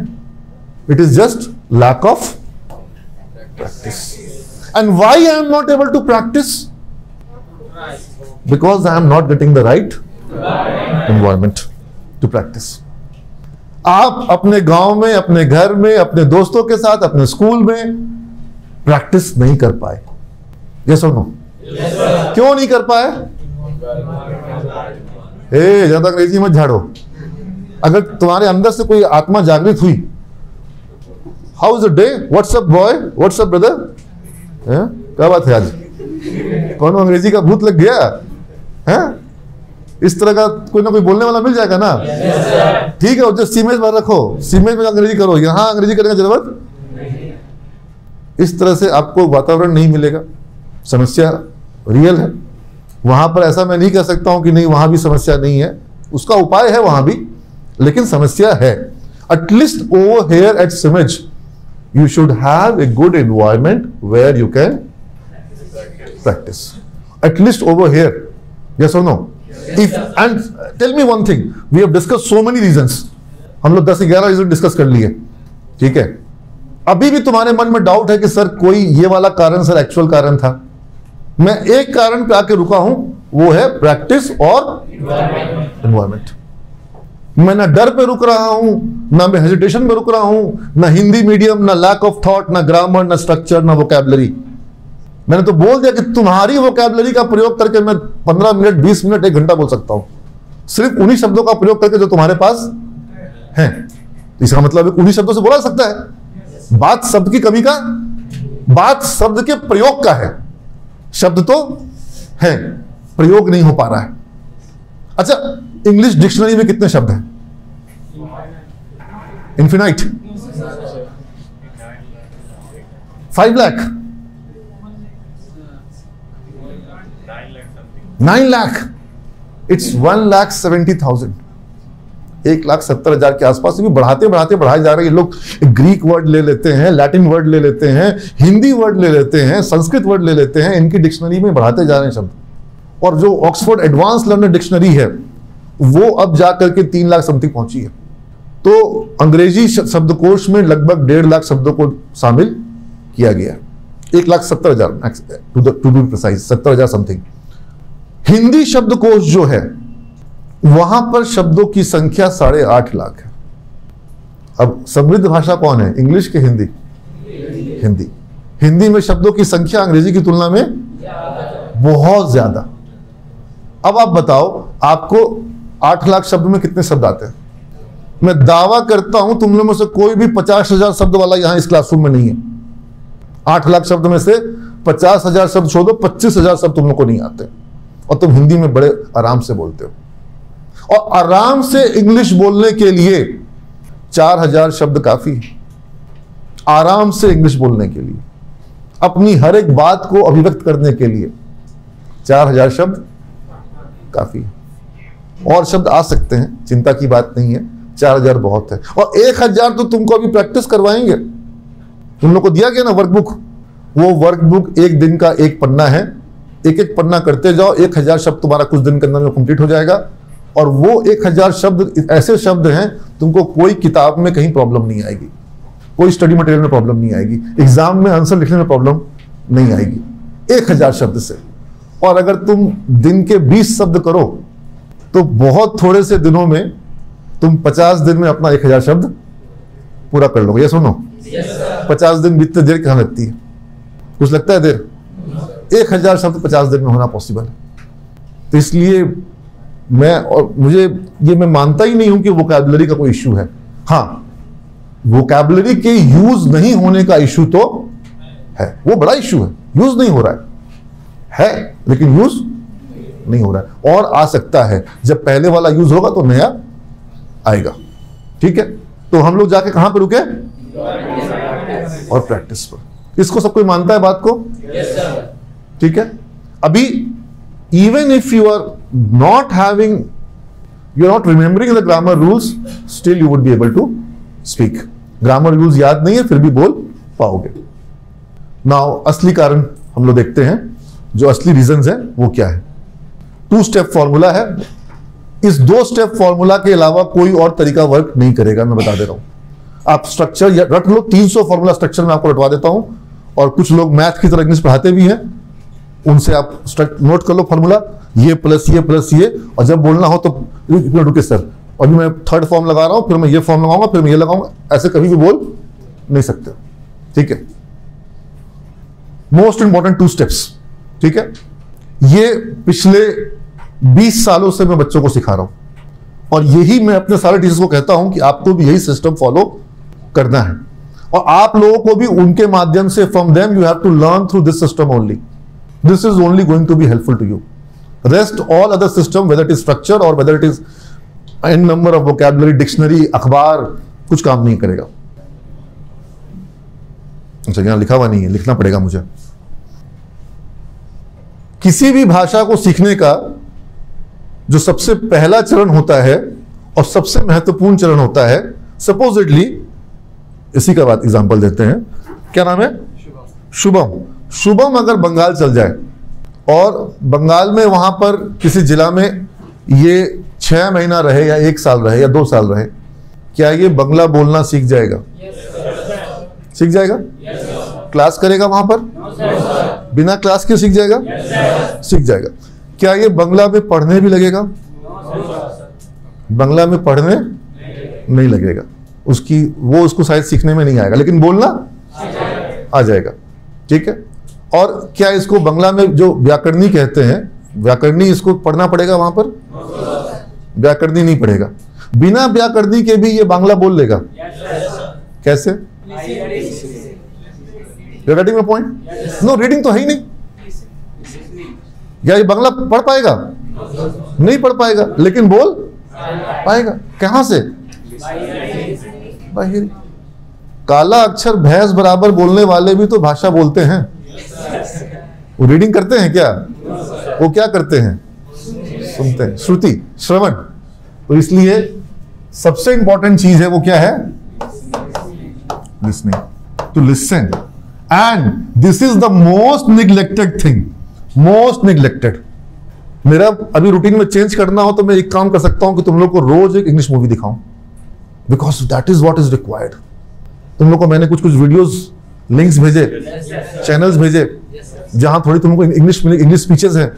It is just lack of practice. And why I am not able to practice? Because I am not getting the right environment to practice. आप अपने गांव में, अपने घर में, अपने दोस्तों के साथ, अपने स्कूल में प्रैक्टिस नहीं कर पाए. यस और नो? क्यों नहीं कर पाए? ज्यादा अंग्रेजी मत झाड़ो. अगर तुम्हारे अंदर से कोई आत्मा जागृत हुई, how is the day, what's up boy, what's up brother, क्या बात है आज, कौन अंग्रेजी का भूत लग गया है? इस तरह का कोई ना कोई बोलने वाला मिल जाएगा ना. ठीक है, जो सीमेज में रखो, सीमेज में अंग्रेजी करो, यहां अंग्रेजी करने की जरूरत. इस तरह से आपको वातावरण नहीं मिलेगा. समस्या रियल है. वहां पर ऐसा मैं नहीं कह सकता हूं कि नहीं, वहां भी समस्या नहीं है, उसका उपाय है वहां भी, लेकिन समस्या है. एटलीस्ट ओवर हियर एट सिमेज you should have a good environment where you can practice. At least over here. Yes or no? If and tell me one thing, we have discussed so many reasons. हम लोग 10-11 reason discuss कर लिए. ठीक है, अभी भी तुम्हारे मन में डाउट है कि सर कोई ये वाला कारण सर एक्चुअल कारण था. मैं एक कारण पे आके रुका हूं, वो है प्रैक्टिस और एनवायरमेंट. मैं ना डर पे रुक रहा हूं, ना मैं हेजिटेशन में रुक रहा हूं, ना हिंदी मीडियम, ना लैक ऑफ थॉट, ना ग्रामर, ना स्ट्रक्चर, ना वोकैबुलरी. मैंने तो बोल दिया कि तुम्हारी वोकैबुलरी का प्रयोग करके मैं 15 मिनट, 20 मिनट, 1 घंटा बोल सकता हूं, सिर्फ उन्हीं शब्दों का प्रयोग करके जो तुम्हारे पास हैं. इसका मतलब उन्हीं शब्दों से बोला सकता है. बात शब्द की कमी का, बात शब्द के प्रयोग का है. शब्द तो है, प्रयोग नहीं हो पा रहा है. अच्छा, इंग्लिश डिक्शनरी में कितने शब्द हैं? इन्फिनाइट. 5 लाख, 9 लाख. इट्स 1,70,000. 1,70,000 के आसपास भी बढ़ाते बढ़ाते बढ़ाए जा रहे हैं. ये लोग ग्रीक वर्ड ले लेते हैं, लैटिन वर्ड ले लेते हैं, हिंदी वर्ड ले लेते हैं, संस्कृत वर्ड ले लेते हैं, इनकी डिक्शनरी में बढ़ाते जा रहे हैं शब्द. और जो ऑक्सफोर्ड एडवांस लर्नर डिक्शनरी है वो अब जाकर के 3 लाख समथिंग पहुंची है. तो अंग्रेजी शब्दकोश में लगभग 1.5 लाख शब्दों को शामिल किया गया. 1,70,000 to be precise, 70,000 something. Hindi शब्दकोश जो है वहां पर शब्दों की संख्या 8.5 लाख है. अब समृद्ध भाषा कौन है, इंग्लिश के हिंदी? हिंदी. हिंदी में शब्दों की संख्या अंग्रेजी की तुलना में बहुत ज्यादा. अब आप बताओ, आपको 8 लाख शब्द में कितने शब्द आते हैं? मैं दावा करता हूं तुम लोगों में से कोई भी 50,000 शब्द वाला यहां इस क्लासरूम में नहीं है. 8 लाख शब्द में से 50,000 शब्द छोड़ दो, 25,000 शब्द तुम लोग को नहीं आते, और तुम हिंदी में बड़े आराम से बोलते हो. और आराम से इंग्लिश बोलने के लिए 4,000 शब्द काफी है. आराम से इंग्लिश बोलने के लिए, अपनी हर एक बात को अभिव्यक्त करने के लिए 4,000 शब्द काफी है. और शब्द आ सकते हैं, चिंता की बात नहीं है. 4,000 बहुत है. और 1,000 तो तुमको अभी प्रैक्टिस करवाएंगे. तुम लोग को दिया गया ना वर्कबुक, वो वर्कबुक एक दिन का एक पन्ना है. एक एक पन्ना करते जाओ, 1,000 शब्द तुम्हारा कुछ दिन के अंदर में कंप्लीट हो जाएगा. और वो 1,000 शब्द ऐसे शब्द हैं, तुमको कोई किताब में कहीं प्रॉब्लम नहीं आएगी, कोई स्टडी मटेरियल में प्रॉब्लम नहीं आएगी, एग्जाम में आंसर लिखने में प्रॉब्लम नहीं आएगी. 1,000 शब्द से. और अगर तुम दिन के 20 शब्द करो तो बहुत थोड़े से दिनों में तुम 50 दिन में अपना 1,000 शब्द पूरा कर लोगे. ये सुनो, 50 दिन बीतते देर कहां लगती है? कुछ लगता है देर? 1,000 शब्द 50 दिन में होना पॉसिबल है. तो इसलिए मैं मानता ही नहीं हूं कि वोकैबुलरी का कोई इश्यू है. हाँ, वोकैबुलरी के यूज नहीं होने का इश्यू तो है, वो बड़ा इश्यू है. यूज नहीं हो रहा है, लेकिन यूज नहीं हो रहा है. और आ सकता है, जब पहले वाला यूज होगा तो नया आएगा. ठीक है, तो हम लोग जाके कहां पर रुके? और प्रैक्टिस पर. इसको सब कोई मानता है बात को? ठीक है. अभी even if you are not having, you are not remembering the grammar rules, still you would be able to speak. grammar rules याद नहीं है, फिर भी बोल पाओगे. Now असली कारण हम लोग देखते हैं, जो असली रीजंस है वो क्या है. 2 स्टेप फॉर्मूला है. इस 2 स्टेप फॉर्मूला के अलावा कोई और तरीका वर्क नहीं करेगा, मैं बता दे रहा हूं। आप स्ट्रक्चर रट लो, 300 फॉर्मूला स्ट्रक्चर में आपको रटवा देता हूं, और कुछ लोग मैथ की तरह इंग्लिश पढ़ाते भी हैं, उनसे आप नोट कर लो फॉर्मूला, ये प्लस ये, और जब बोलना हो तो रुके सर, अभी मैं 3rd फॉर्म लगा रहा हूं, फिर मैं ये फॉर्म लगाऊंगा, फिर मैं ये लगाऊंगा, ऐसे कभी भी बोल नहीं सकते, ठीक है। मोस्ट इंपॉर्टेंट 2 स्टेप्स, ठीक है। ये पिछले 20 सालों से मैं बच्चों को सिखा रहा हूं, और यही मैं अपने सारे टीचर्स को कहता हूं कि आपको भी यही सिस्टम फॉलो करना है, और आप लोगों को भी उनके माध्यम से, from them you have to learn through this system only. This is only going to be helpful to you. Rest all other system, whether it is structure और whether it is an number of vocabulary, dictionary, अखबार, कुछ काम नहीं करेगा। अच्छा, यहां लिखा हुआ नहीं है, लिखना पड़ेगा मुझे। किसी भी भाषा को सीखने का जो सबसे पहला चरण होता है और सबसे महत्वपूर्ण चरण होता है, सपोजिटली इसी का बात एग्जांपल देते हैं, क्या नाम है? शुभम। शुभम अगर बंगाल चल जाए और बंगाल में वहां पर किसी जिला में ये 6 महीना रहे या 1 साल रहे या 2 साल रहे, क्या ये बंगला बोलना सीख जाएगा? सीख जाएगा? क्लास करेगा वहां पर? बिना क्लास के सीख जाएगा? सीख जाएगा। क्या ये बंगला में पढ़ने भी लगेगा? बंगला में पढ़ने नहीं लगेगा, उसको शायद सीखने में नहीं आएगा, लेकिन बोलना आ जाएगा, ठीक है। और क्या इसको बंगला में जो व्याकरणी कहते हैं, व्याकरणी इसको पढ़ना पड़ेगा वहां पर? व्याकरणी नहीं पढ़ेगा। बिना व्याकरणी के भी ये बांग्ला बोल लेगा। कैसे? Getting my point? No, reading तो है ही नहीं। क्या ये बांग्ला पढ़ पाएगा? नहीं पढ़ पाएगा, लेकिन बोल पाएगा। कहां से? बाहिर। काला अक्षर भैंस बराबर बोलने वाले भी तो भाषा बोलते हैं। वो रीडिंग करते हैं क्या? वो क्या करते हैं? सुनते हैं, श्रुति, श्रवण। तो इसलिए सबसे इंपॉर्टेंट चीज है वो क्या है? Listening, to listen. And this is the most neglected thing, most neglected. मेरा अभी रूटीन में चेंज करना हो तो मैं एक काम कर सकता हूं कि तुम लोग को रोज एक इंग्लिश मूवी दिखाऊं, because that is what is required. तुम लोग को मैंने कुछ विडियोस, लिंक्स भेजे, चैनल्स भेजे, जहां थोड़ी तुमको इंग्लिश इंग्लिश स्पीचेस हैं।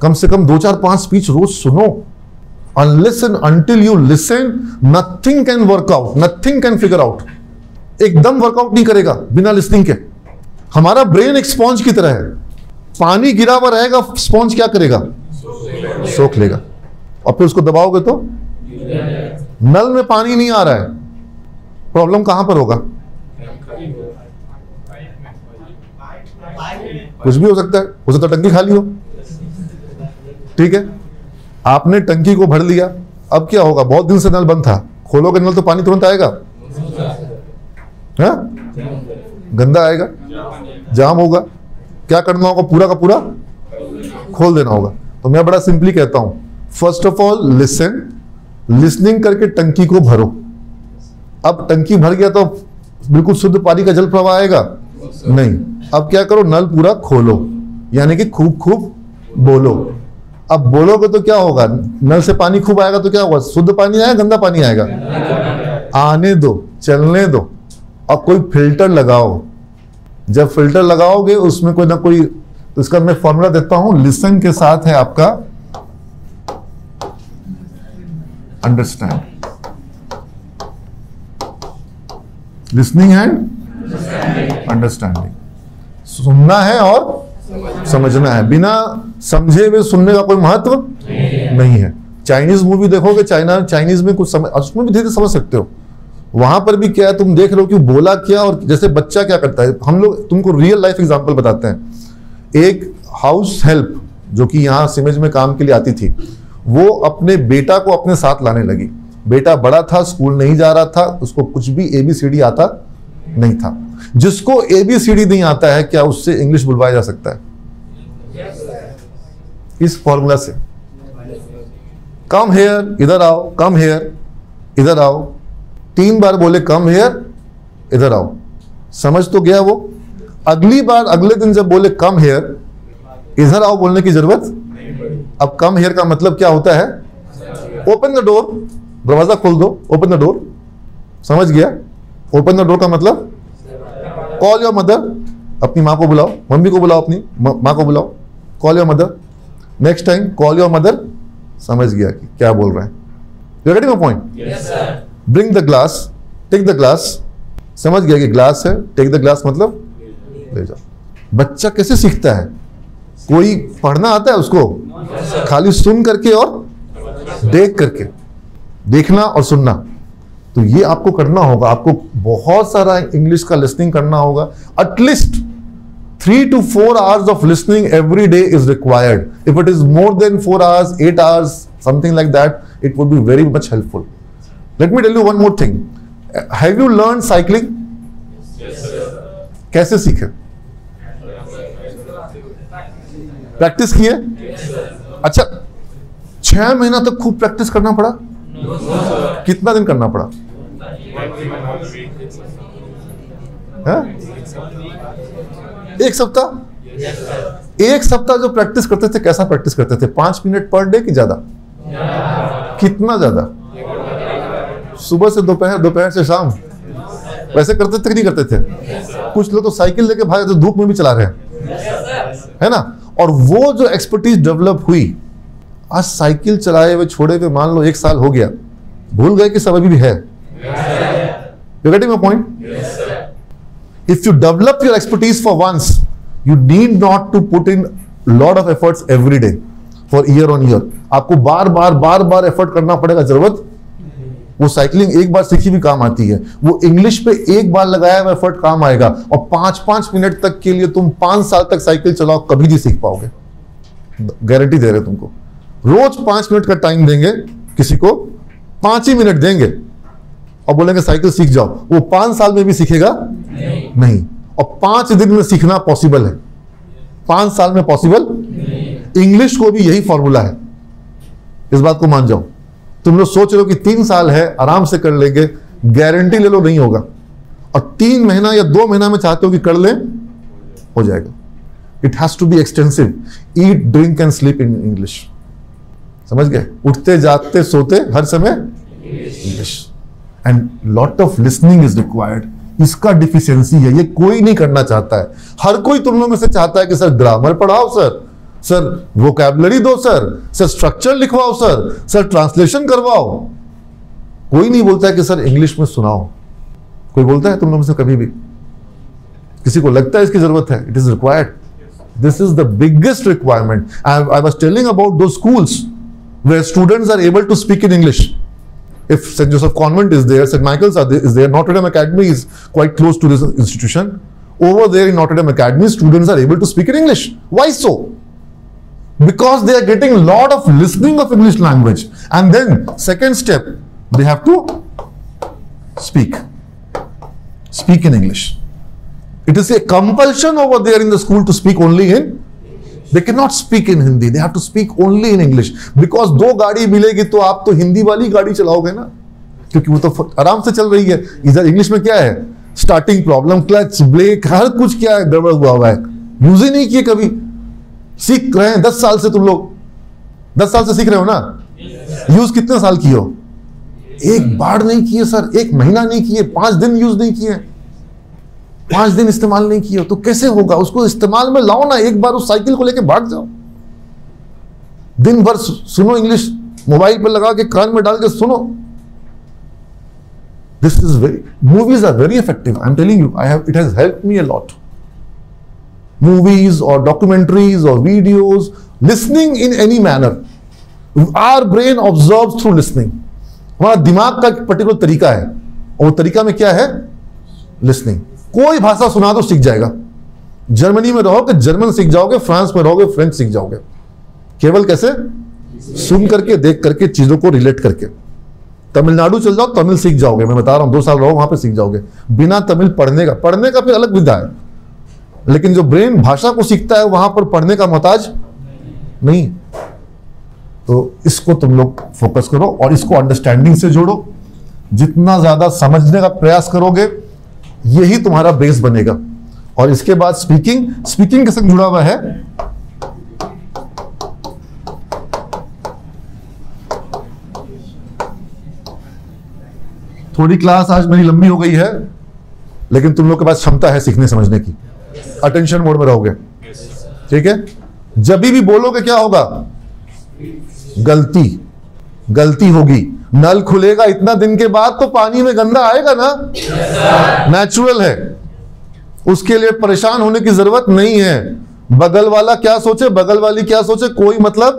कम से कम 2, 4, 5 स्पीच रोज सुनो। Unless and until you listen, nothing can work out, nothing can figure out. एकदम वर्कआउट नहीं करेगा बिना लिसनिंग के। हमारा ब्रेन एक स्पॉन्ज की तरह है, पानी गिरा हुआ रहेगा, स्पॉन्ज क्या करेगा? सोख लेगा, और फिर उसको दबाओगे तो नल में पानी नहीं आ रहा है। प्रॉब्लम कहां पर होगा? कुछ भी हो सकता है टंकी खाली हो, ठीक है। आपने टंकी को भर लिया, अब क्या होगा? बहुत दिन से नल बंद था, खोलोगे नल तो पानी तुरंत आएगा? हाँ? गंदा आएगा, जाम होगा। क्या करना होगा? पूरा का पूरा खोल देना होगा। तो मैं बड़ा सिंपली कहता हूं, first of all listen, listening करके टंकी को भरो। अब टंकी भर गया तो बिल्कुल शुद्ध पानी का जल प्रवाह आएगा? नहीं। अब क्या करो? नल पूरा खोलो, यानी कि खूब खूब बोलो। अब बोलोगे तो क्या होगा? नल से पानी खूब आएगा तो क्या होगा? शुद्ध पानी आएगा, गंदा पानी आएगा? आने दो, चलने दो। अब कोई फिल्टर लगाओ। जब फिल्टर लगाओगे उसमें कोई ना कोई, तो इसका मैं फॉर्मूला देता हूं। लिसन के साथ है आपका अंडरस्टैंड। Listening and understanding. सुनना है और समझना है। बिना समझे हुए सुनने का कोई महत्व नहीं है। चाइनीज मूवी देखोगे, चाइनीज में कुछ समझ, उसमें भी धीरे समझ सकते हो। वहां पर भी क्या है, तुम देख रहे हो कि बोला क्या, और जैसे बच्चा क्या करता है। हम लोग तुमको रियल लाइफ एग्जांपल बताते हैं। एक हाउस हेल्प जो कि यहाँ सिमेज में काम के लिए आती थी, वो अपने बेटा को अपने साथ लाने लगी। बेटा बड़ा था, स्कूल नहीं जा रहा था, उसको कुछ भी ABCD आता नहीं था। जिसको ABCD नहीं आता है, क्या उससे इंग्लिश बुलवाया जा सकता है? इस फॉर्मूला से। कम हेयर, इधर आओ, कम हेयर, इधर आओ। 3 बार बोले कम हेयर, इधर आओ, समझ तो गया वो। अगली बार, अगले दिन जब बोले कम हेयर, इधर आओ बोलने की जरूरत। अब कम हेयर का मतलब क्या होता है? ओपन द डोर, दरवाजा खोल दो, ओपन द डोर, समझ गया? ओपन द डोर का मतलब कॉल योर मदर, अपनी माँ को बुलाओ, मम्मी को बुलाओ, अपनी माँ को बुलाओ, call your mother. Next time call your mother, समझ गया कि क्या बोल रहे हैं? You getting my point? Yes, sir. Bring the glass, take the glass, समझ गया कि ग्लास है, टेक द ग्लास मतलब ले जाओ। बच्चा कैसे सीखता है? कोई पढ़ना आता है उसको? खाली सुन करके और देख करके, देखना और सुनना। तो ये आपको करना होगा, आपको बहुत सारा इंग्लिश का लिसनिंग करना होगा। At least 3 to 4 hours of listening every day is required. If it is more than 4 hours, 8 hours, something like that, it would be very much helpful. Let me tell you one more thing. Have you learned cycling? Yes, sir. कैसे सीखे? Practice किए? अच्छा, 6 महीना तक खूब practice करना पड़ा? कितना दिन करना पड़ा? है? एक सप्ताह? एक सप्ताह जो प्रैक्टिस करते थे, कैसा प्रैक्टिस करते थे? 5 मिनट पर डे कि ज्यादा? कितना ज्यादा? सुबह से दोपहर, दोपहर से शाम, वैसे करते थे कि नहीं करते थे? कुछ लोग तो साइकिल लेके भागे तो धूप में भी चला रहे हैं, है ना? और वो जो एक्सपर्टीज डेवलप हुई, आज साइकिल चलाए हुए छोड़े हुए मान लो 1 साल हो गया, भूल गए कि सब अभी भी है। You getting my point? If you develop your expertise for once, you need not to put in lot of efforts every day for year on year. आपको बार बार एफर्ट करना पड़ेगा, जरूरत। वो साइकिलिंग एक बार सीखी भी काम आती है, वो इंग्लिश पे एक बार लगाया हुआ एफर्ट काम आएगा। और 5-5 मिनट तक के लिए तुम 5 साल तक साइकिल चलाओ, कभी नहीं सीख पाओगे, गारंटी दे रहे तुमको। रोज 5 मिनट का टाइम देंगे किसी को, 5 ही मिनट देंगे और बोलेंगे साइकिल सीख जाओ, वो 5 साल में भी सीखेगा नहीं। और 5 दिन में सीखना पॉसिबल है, 5 साल में पॉसिबल। इंग्लिश को भी यही फॉर्मूला है, इस बात को मान जाओ। तुम लोग सोच रहे हो कि 3 साल है, आराम से कर लेंगे, गारंटी ले लो नहीं होगा। और 3 महीना या 2 महीना में चाहते हो कि कर ले, हो जाएगा। It has to be extensive. Eat, drink and sleep in English, समझ गए? उठते जागते सोते हर समय English. And lot of listening is required. इसका डिफिशियंसी है, ये कोई नहीं करना चाहता है। हर कोई तुम लोगों में से चाहता है कि सर ग्रामर पढ़ाओ, सर वोकैबुलरी दो, सर स्ट्रक्चर लिखवाओ, सर ट्रांसलेशन करवाओ। कोई नहीं बोलता है कि सर इंग्लिश में सुनाओ। कोई बोलता है तुम लोगों में से कभी भी? किसी को लगता है इसकी जरूरत है? It is required. This is the biggest requirement. I was telling about two schools where students are able to speak in English. If St. Joseph Convent is there, St. Michael's is there, Notre Dame Academy is quite close to this institution. Over there in Notre Dame Academy, students are able to speak in English. Why so? Because they are getting a lot of listening of English language. And then, second step, they have to speak. Speak in English. It is a compulsion over there in the school to speak only in. They cannot speak in Hindi. They have to speak only in English. Because 2 गाड़ी मिलेगी तो आप तो हिंदी वाली गाड़ी चलाओगे ना, क्योंकि वो तो आराम से चल रही है। इधर इंग्लिश में क्या है? स्टार्टिंग प्रॉब्लम, क्लच, ब्रेक, हर कुछ क्या है, गड़बड़ हुआ है। यूज ही नहीं किए कभी। सीख रहे हैं 10 साल से, तुम लोग 10 साल से सीख रहे हो ना? यूज कितने साल किए हो? एक बार नहीं किए सर, 1 महीना नहीं किए, 5 दिन यूज नहीं किए, 5 दिन इस्तेमाल नहीं किया, तो कैसे होगा? उसको इस्तेमाल में लाओ ना। एक बार उस साइकिल को लेके भाग जाओ, दिन भर सुनो इंग्लिश, मोबाइल पर लगा के कान में डाल के सुनो। This is very, movies are very effective. I am telling you, it has helped me a lot. Movies और डॉक्यूमेंट्रीज और videos, listening in any manner. Our brain observes through listening. हमारा दिमाग का एक पर्टिकुलर तरीका है, और वो तरीका में क्या है? लिसनिंग। कोई भाषा सुना तो सीख जाएगा। जर्मनी में रहोगे जर्मन सीख जाओगे, फ्रांस में रहोगे फ्रेंच सीख जाओगे। केवल कैसे? सुन करके, देख करके, चीजों को रिलेट करके। तमिलनाडु चल जाओ, तमिल सीख जाओगे। मैं बता रहा हूं, 2 साल रहो वहां पे सीख जाओगे। बिना तमिल पढ़ने का फिर अलग विधा है, लेकिन जो ब्रेन भाषा को सीखता है वहां पर पढ़ने का मोहताज नहीं। तो इसको तुम लोग फोकस करो और इसको अंडरस्टैंडिंग से जोड़ो। जितना ज्यादा समझने का प्रयास करोगे, यही तुम्हारा बेस बनेगा। और इसके बाद स्पीकिंग के संग जुड़ा हुआ है थोड़ी क्लास आज मेरी लंबी हो गई है, लेकिन तुम लोग के पास क्षमता है सीखने समझने की। अटेंशन मोड में रहोगे, ठीक है। जब भी बोलोगे क्या होगा? गलती होगी। नल खुलेगा इतना दिन के बाद तो पानी में गंदा आएगा ना, नेचुरल है। उसके लिए परेशान होने की जरूरत नहीं है। बगल वाला क्या सोचे, बगल वाली क्या सोचे, कोई मतलब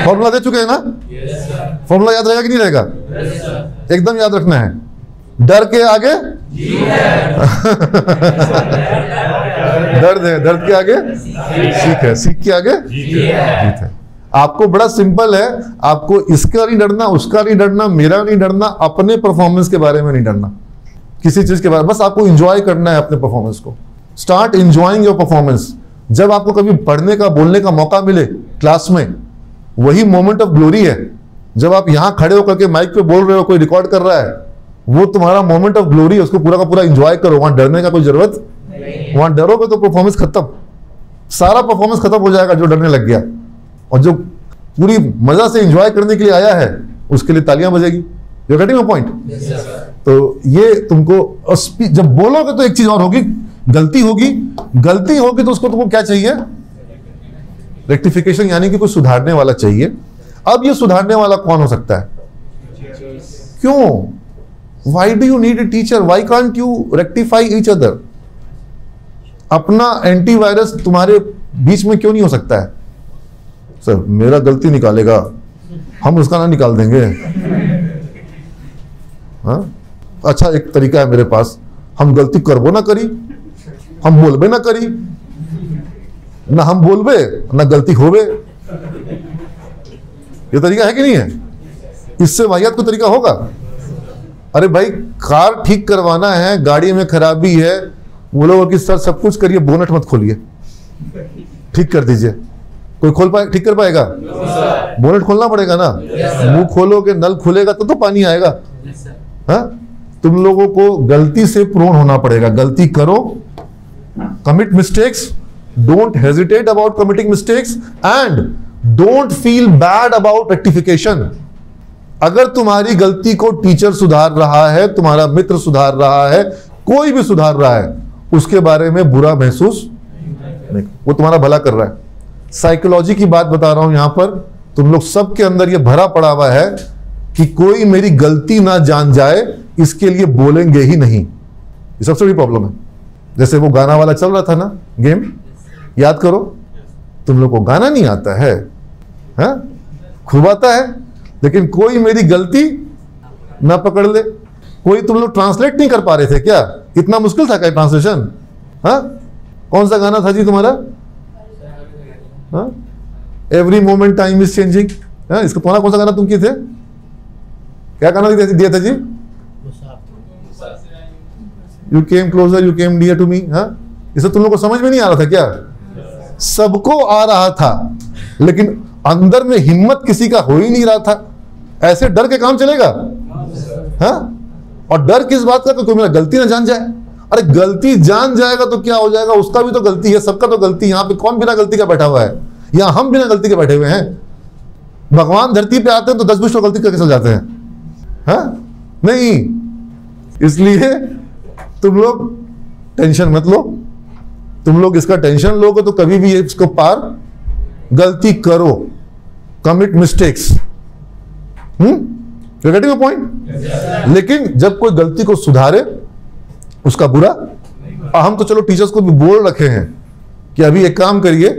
फॉर्मूला दे चुके हैं ना। फॉर्मूला याद रहेगा कि नहीं रहेगा? एकदम याद रखना है। डर के आगे दर्द के आगे सीख है, सीख के आगे जीत है। आपको बड़ा सिंपल है, आपको इसका नहीं डरना, उसका नहीं डरना, मेरा नहीं डरना, अपने परफॉर्मेंस के बारे में नहीं डरना, किसी चीज के बारे में। बस आपको एंजॉय करना है अपने परफॉर्मेंस को। Start enjoying your performance. जब आपको कभी पढ़ने का, बोलने का मौका मिले क्लास में, वही मोमेंट ऑफ ग्लोरी है। जब आप यहां खड़े होकर के माइक पे बोल रहे हो, कोई रिकॉर्ड कर रहा है, वो तुम्हारा मोमेंट ऑफ ग्लोरी है। उसको पूरा का पूरा एंजॉय करो। वहां डरने का कोई जरूरत नहीं। वहां डरोगे तो परफॉर्मेंस खत्म, सारा परफॉर्मेंस खत्म हो जाएगा जो डरने लग गया। और जो पूरी मजा से एंजॉय करने के लिए आया है, उसके लिए तालियां बजेगी। You getting my point? तो ये तुमको जब बोलोगे तो एक चीज और होगी, गलती होगी तो उसको तुमको क्या चाहिए? रेक्टिफिकेशन, यानी कि कुछ सुधारने वाला चाहिए। अब ये सुधारने वाला कौन हो सकता है? क्यों? Why do you need a teacher? Why can't you rectify each other? अपना एंटीवायरस तुम्हारे बीच में क्यों नहीं हो सकता है? सर मेरा गलती निकालेगा, हम उसका ना निकाल देंगे। हाँ, अच्छा एक तरीका है मेरे पास, हम गलती करबो ना करी, हम बोलबे ना करी, ना हम बोलबे ना गलती होबे। ये तरीका है कि नहीं है? इससे वाहियात कोई तरीका होगा? अरे भाई, कार ठीक करवाना है, गाड़ी में खराबी है, बोलो कि सर सब कुछ करिए, बोनट मत खोलिए, ठीक कर दीजिए। कोई खोल पाए, ठीक कर पाएगा? बोनट खोलना पड़ेगा ना। मुंह खोलोगे, नल खुलेगा तो पानी आएगा। हाँ, तुम लोगों को गलती से प्रोन होना पड़ेगा। गलती करो, commit mistakes, don't hesitate about committing mistakes and don't feel bad about rectification. अगर तुम्हारी गलती को टीचर सुधार रहा है, तुम्हारा मित्र सुधार रहा है, कोई भी सुधार रहा है, उसके बारे में बुरा महसूस नहीं, वो तुम्हारा भला कर रहा है। साइकोलॉजी की बात बता रहा हूं यहां पर। तुम लोग सबके अंदर ये भरा पड़ा हुआ है कि कोई मेरी गलती ना जान जाए, इसके लिए बोलेंगे ही नहीं। ये सबसे बड़ी प्रॉब्लम है। जैसे वो गाना वाला चल रहा था ना, गेम याद करो। तुम लोग को गाना नहीं आता है, हाँ? खूब आता है, लेकिन कोई मेरी गलती ना पकड़ ले। कोई तुम लोग ट्रांसलेट नहीं कर पा रहे थे क्या? इतना मुश्किल था क्या ट्रांसलेशन? हाँ, कौन सा गाना था जी तुम्हारा? हाँ, every moment time is changing. हाँ, इसका तुम्हारा कौन सा गाना तुम किए थे? क्या गाना दिया था जी? You came closer, you came near to me. हाँ, इसे तुम लोग को समझ में नहीं आ रहा था क्या? सबको आ रहा था, लेकिन अंदर में हिम्मत किसी का हो ही नहीं रहा था। ऐसे डर के काम चलेगा? हाँ, और डर किस बात का? कोई मेरा गलती ना जान जाए। अरे गलती जान जाएगा तो क्या हो जाएगा? उसका भी तो गलती है, सबका तो गलती। यहाँ पे कौन बिना गलती का बैठा हुआ है? यहाँ हम बिना गलती के बैठे हुए हैं। भगवान धरती पे आते हैं तो 10-20 तो गलती करके चल जाते हैं। हाँ, नहीं, इसलिए तुम लोग टेंशन मत लो। तुम लोग इसका टेंशन लोगे तो कभी भी इसको पार, गलती करो, commit mistakes. Getting a point? लेकिन जब कोई गलती को सुधारे, उसका बुरा। हम तो चलो टीचर्स को भी बोल रखे हैं कि अभी एक काम करिए,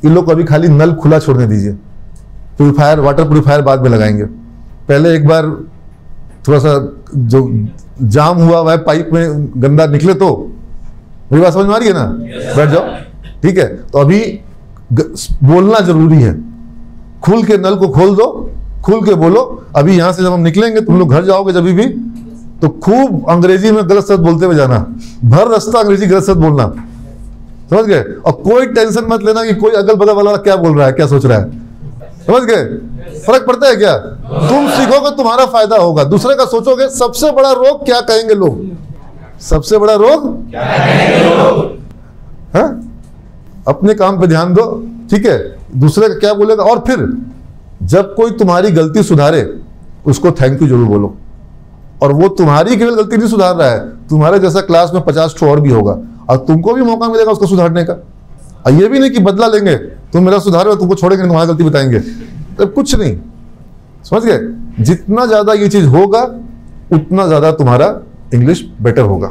इन लोग को अभी खाली नल खुला छोड़ने दीजिए, प्यूरिफायर, वाटर प्यूरिफायर बाद में लगाएंगे। पहले एक बार थोड़ा सा जो जाम हुआ है पाइप में गंदा निकले तो, मेरी बात समझ में आ रही है ना? बैठ जाओ, ठीक है। तो अभी बोलना जरूरी है। खुल के नल को खोल दो, खुल के बोलो। अभी यहां से जब हम निकलेंगे, तुम लोग घर जाओगे जब भी, तो खूब अंग्रेजी में गलत शब्द बोलते हुए जाना। भर रास्ता अंग्रेजी गलत शब्द बोलना, समझ गए? और कोई टेंशन मत लेना कि कोई अगल बगल वाला क्या बोल रहा है, क्या सोच रहा है, समझ गए? फर्क पड़ता है क्या? तुम सीखोगे, तुम्हारा फायदा होगा। दूसरे का सोचोगे, सबसे बड़ा रोग क्या कहेंगे लोग? सबसे बड़ा रोग क्या कहेंगे लोग? हाँ, अपने काम पे ध्यान दो, ठीक है? दूसरे का क्या बोलेगा? और फिर जब कोई तुम्हारी गलती सुधारे, उसको थैंक यू जरूर बोलो। और वो तुम्हारी केवल गलती नहीं सुधार रहा है, तुम्हारे जैसा क्लास में 50 ठो और भी होगा और तुमको भी मौका मिलेगा उसको सुधारने का। और ये भी नहीं कि बदला लेंगे, तुम मेरा सुधार हो तुमको छोड़ेंगे, तुम्हारी गलती बताएंगे, तो कुछ नहीं। समझ गए? जितना ज्यादा ये चीज होगा उतना ज्यादा तुम्हारा इंग्लिश बेटर होगा।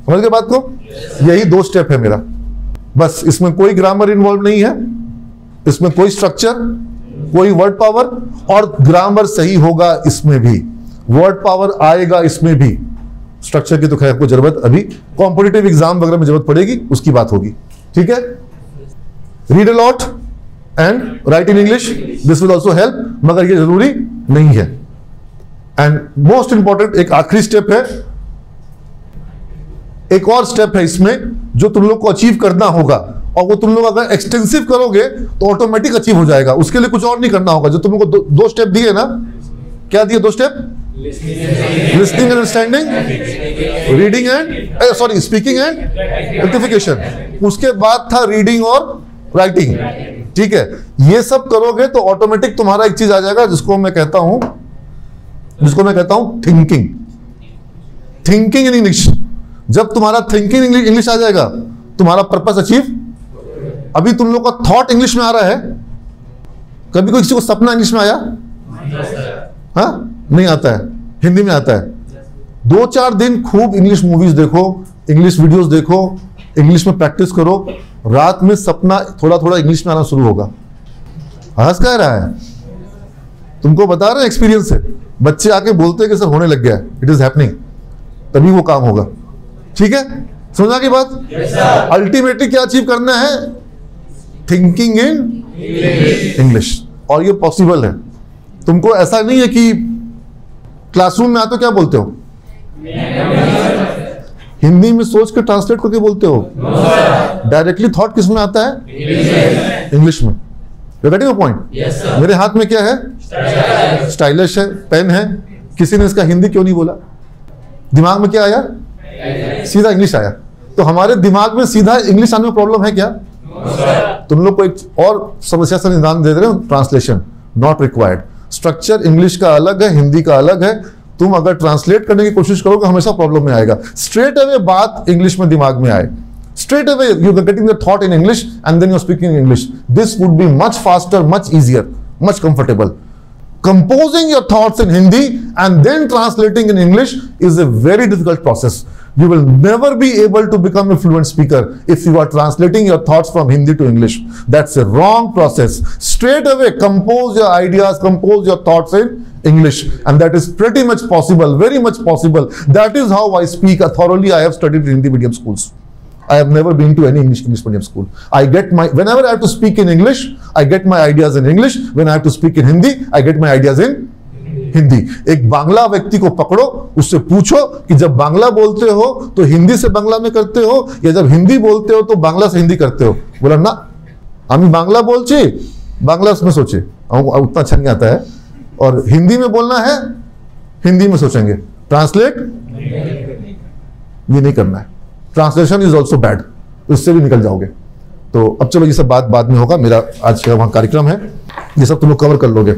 समझ गए बात को? यही 2 स्टेप है मेरा, बस इसमें कोई ग्रामर इन्वॉल्व नहीं है, इसमें कोई स्ट्रक्चर, कोई वर्ड पावर, और ग्रामर सही होगा इसमें भी, वर्ड पावर आएगा इसमें भी। स्ट्रक्चर की तो खैर कोई जरूरत अभी कॉम्पिटिटिव एग्जाम वगैरह में जरूरत पड़ेगी, उसकी बात होगी। ठीक है? Read a lot and right in English, this will also help, मगर ये जरूरी नहीं है। एंड मोस्ट इंपॉर्टेंट एक आखिरी स्टेप है, एक और स्टेप है इसमें जो तुम लोग को अचीव करना होगा, और वो तुम लोग अगर एक्सटेंसिव करोगे तो ऑटोमेटिक अचीव हो जाएगा। उसके लिए कुछ और नहीं करना होगा। जो तुम लोग को 2 स्टेप दिए ना, क्या दिए 2 step? Listening and understanding, reading and sorry speaking and rectification. उसके बाद था रीडिंग और राइटिंग। ठीक है? ये सब करोगे तो ऑटोमेटिक तुम्हारा एक चीज आ जाएगा जिसको मैं कहता हूं थिंकिंग। Thinking in English. जब तुम्हारा थिंकिंग इंग्लिश आ जाएगा, तुम्हारा पर्पस अचीव। अभी तुम लोग का थॉट इंग्लिश में आ रहा है, कभी कोई किसी को सपना इंग्लिश में आया? हाँ, नहीं आता है, हिंदी में आता है। 2-4 दिन खूब इंग्लिश मूवीज देखो, इंग्लिश वीडियोस देखो, इंग्लिश में प्रैक्टिस करो, रात में सपना थोड़ा थोड़ा इंग्लिश में आना शुरू होगा। हंस कह रहा है? तुमको बता रहे हैं एक्सपीरियंस से। बच्चे आके बोलते हैं कि सर होने लग गया है, इट इज हैपनिंग, तभी वो काम होगा। ठीक है? समझा की बात? अल्टीमेटली क्या अचीव करना है? थिंकिंग इन इंग्लिश, और ये पॉसिबल है। तुमको ऐसा नहीं है कि क्लासरूम में आते हो क्या बोलते हो? हिंदी में सोच के ट्रांसलेट करके बोलते हो? डायरेक्टली थॉट किस में आता है? इंग्लिश में। Getting point? मेरे हाथ में क्या है? स्टाइलिश है, पेन है। किसी ने इसका हिंदी क्यों नहीं बोला? दिमाग में क्या आया? सीधा इंग्लिश आया। तो हमारे दिमाग में सीधा इंग्लिश आने में प्रॉब्लम है क्या? तुम लोग को एक और समस्या से निदान दे रहे हो, translation not required. Structure English का अलग है, हिंदी का अलग है। तुम अगर ट्रांसलेट करने की कोशिश करोगे हमेशा प्रॉब्लम में आएगा। स्ट्रेट अवे बात इंग्लिश में दिमाग में आए, straight away you are getting the thought in English and then you are speaking English. This would be much faster, much easier, much comfortable. Composing your thoughts in Hindi and then translating in English is a very difficult process. You will never be able to become a fluent speaker if you are translating your thoughts from Hindi to English. That's a wrong process. Straight away compose your ideas, compose your thoughts in English, and that is pretty much possible, very much possible. That is how I speak thoroughly. I have studied in Hindi medium schools. I have never been to any English medium school. I get my, whenever I have to speak in English, I get my ideas in English. When I have to speak in Hindi, I get my ideas in Hindi. एक बांग्ला व्यक्ति को पकड़ो, उससे पूछो कि जब बांग्ला बोलते हो तो हिंदी से बांग्ला में करते हो या जब हिंदी बोलते हो तो बांग्ला से हिंदी करते हो? बोला ना, हम बांग्ला बोलचे, बांग्ला उसमें सोचे, उतना अच्छा नहीं आता है, और हिंदी में बोलना है, हिंदी में सोचेंगे। ट्रांसलेट ये नहीं करना है। ट्रांसलेशन इज ऑल्सो बैड, उससे भी निकल जाओगे। तो अब चलो ये सब बात बाद में होगा। मेरा आज का वहाँ कार्यक्रम है, ये सब तुम लोग कवर कर लोगे।